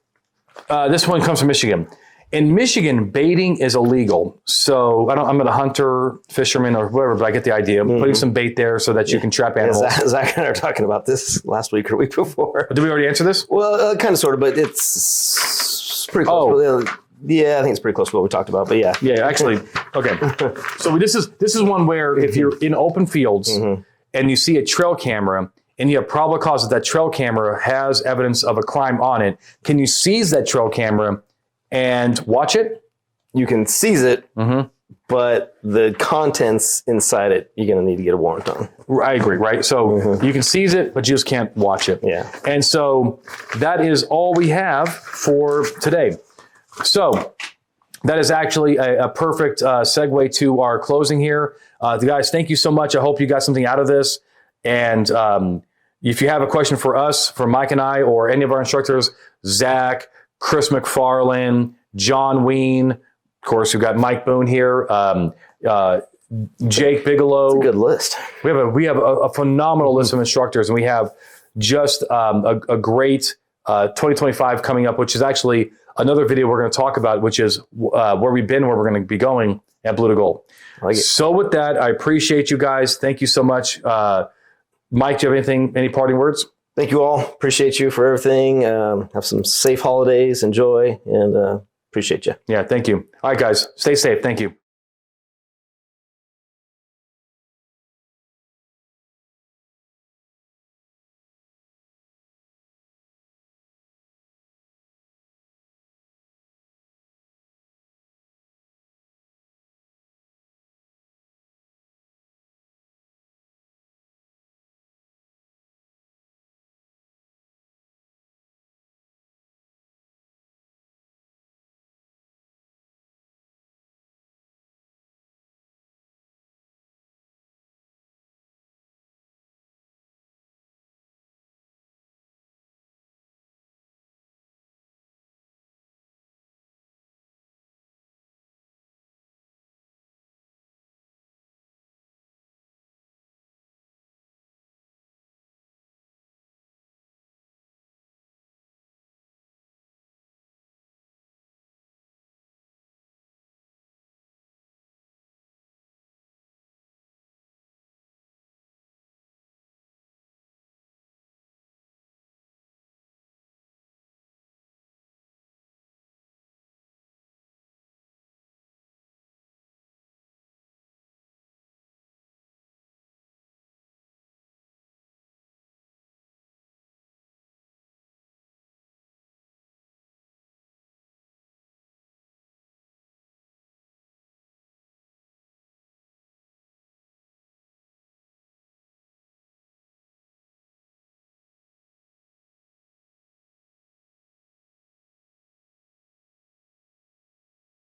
this one comes from Michigan. In Michigan, baiting is illegal. So I'm not a hunter, fisherman, or whatever, but I get the idea. Putting some bait there so that you can trap animals. Zach and I were talking about this last week or week before. Did we already answer this? Well, kind of, sort of, but it's pretty close. Yeah, I think it's pretty close to what we talked about, but yeah. Yeah, actually. Okay. So this is one where if you're in open fields and you see a trail camera and you have probable cause that trail camera has evidence of a crime on it, can you seize that trail camera and watch it? You can seize it, but the contents inside it, you're going to need to get a warrant on. I agree, right? So you can seize it, but you just can't watch it. Yeah. And so that is all we have for today. So that is actually a perfect segue to our closing here. Guys, thank you so much. I hope you got something out of this. And if you have a question for us, for Mike and I, or any of our instructors, Zach, Chris McFarland, John Ween, of course, we've got Mike Boone here, Jake Bigelow. It's a good list. We have a phenomenal list of instructors, and we have just a great 2025 coming up, which is actually another video we're going to talk about, which is where we've been, where we're going to be going at Blue to Gold. So with that, I appreciate you guys. Thank you so much. Mike, do you have any parting words? Thank you all. Appreciate you for everything. Have some safe holidays. Enjoy, and appreciate you. Yeah, thank you. All right, guys, stay safe. Thank you.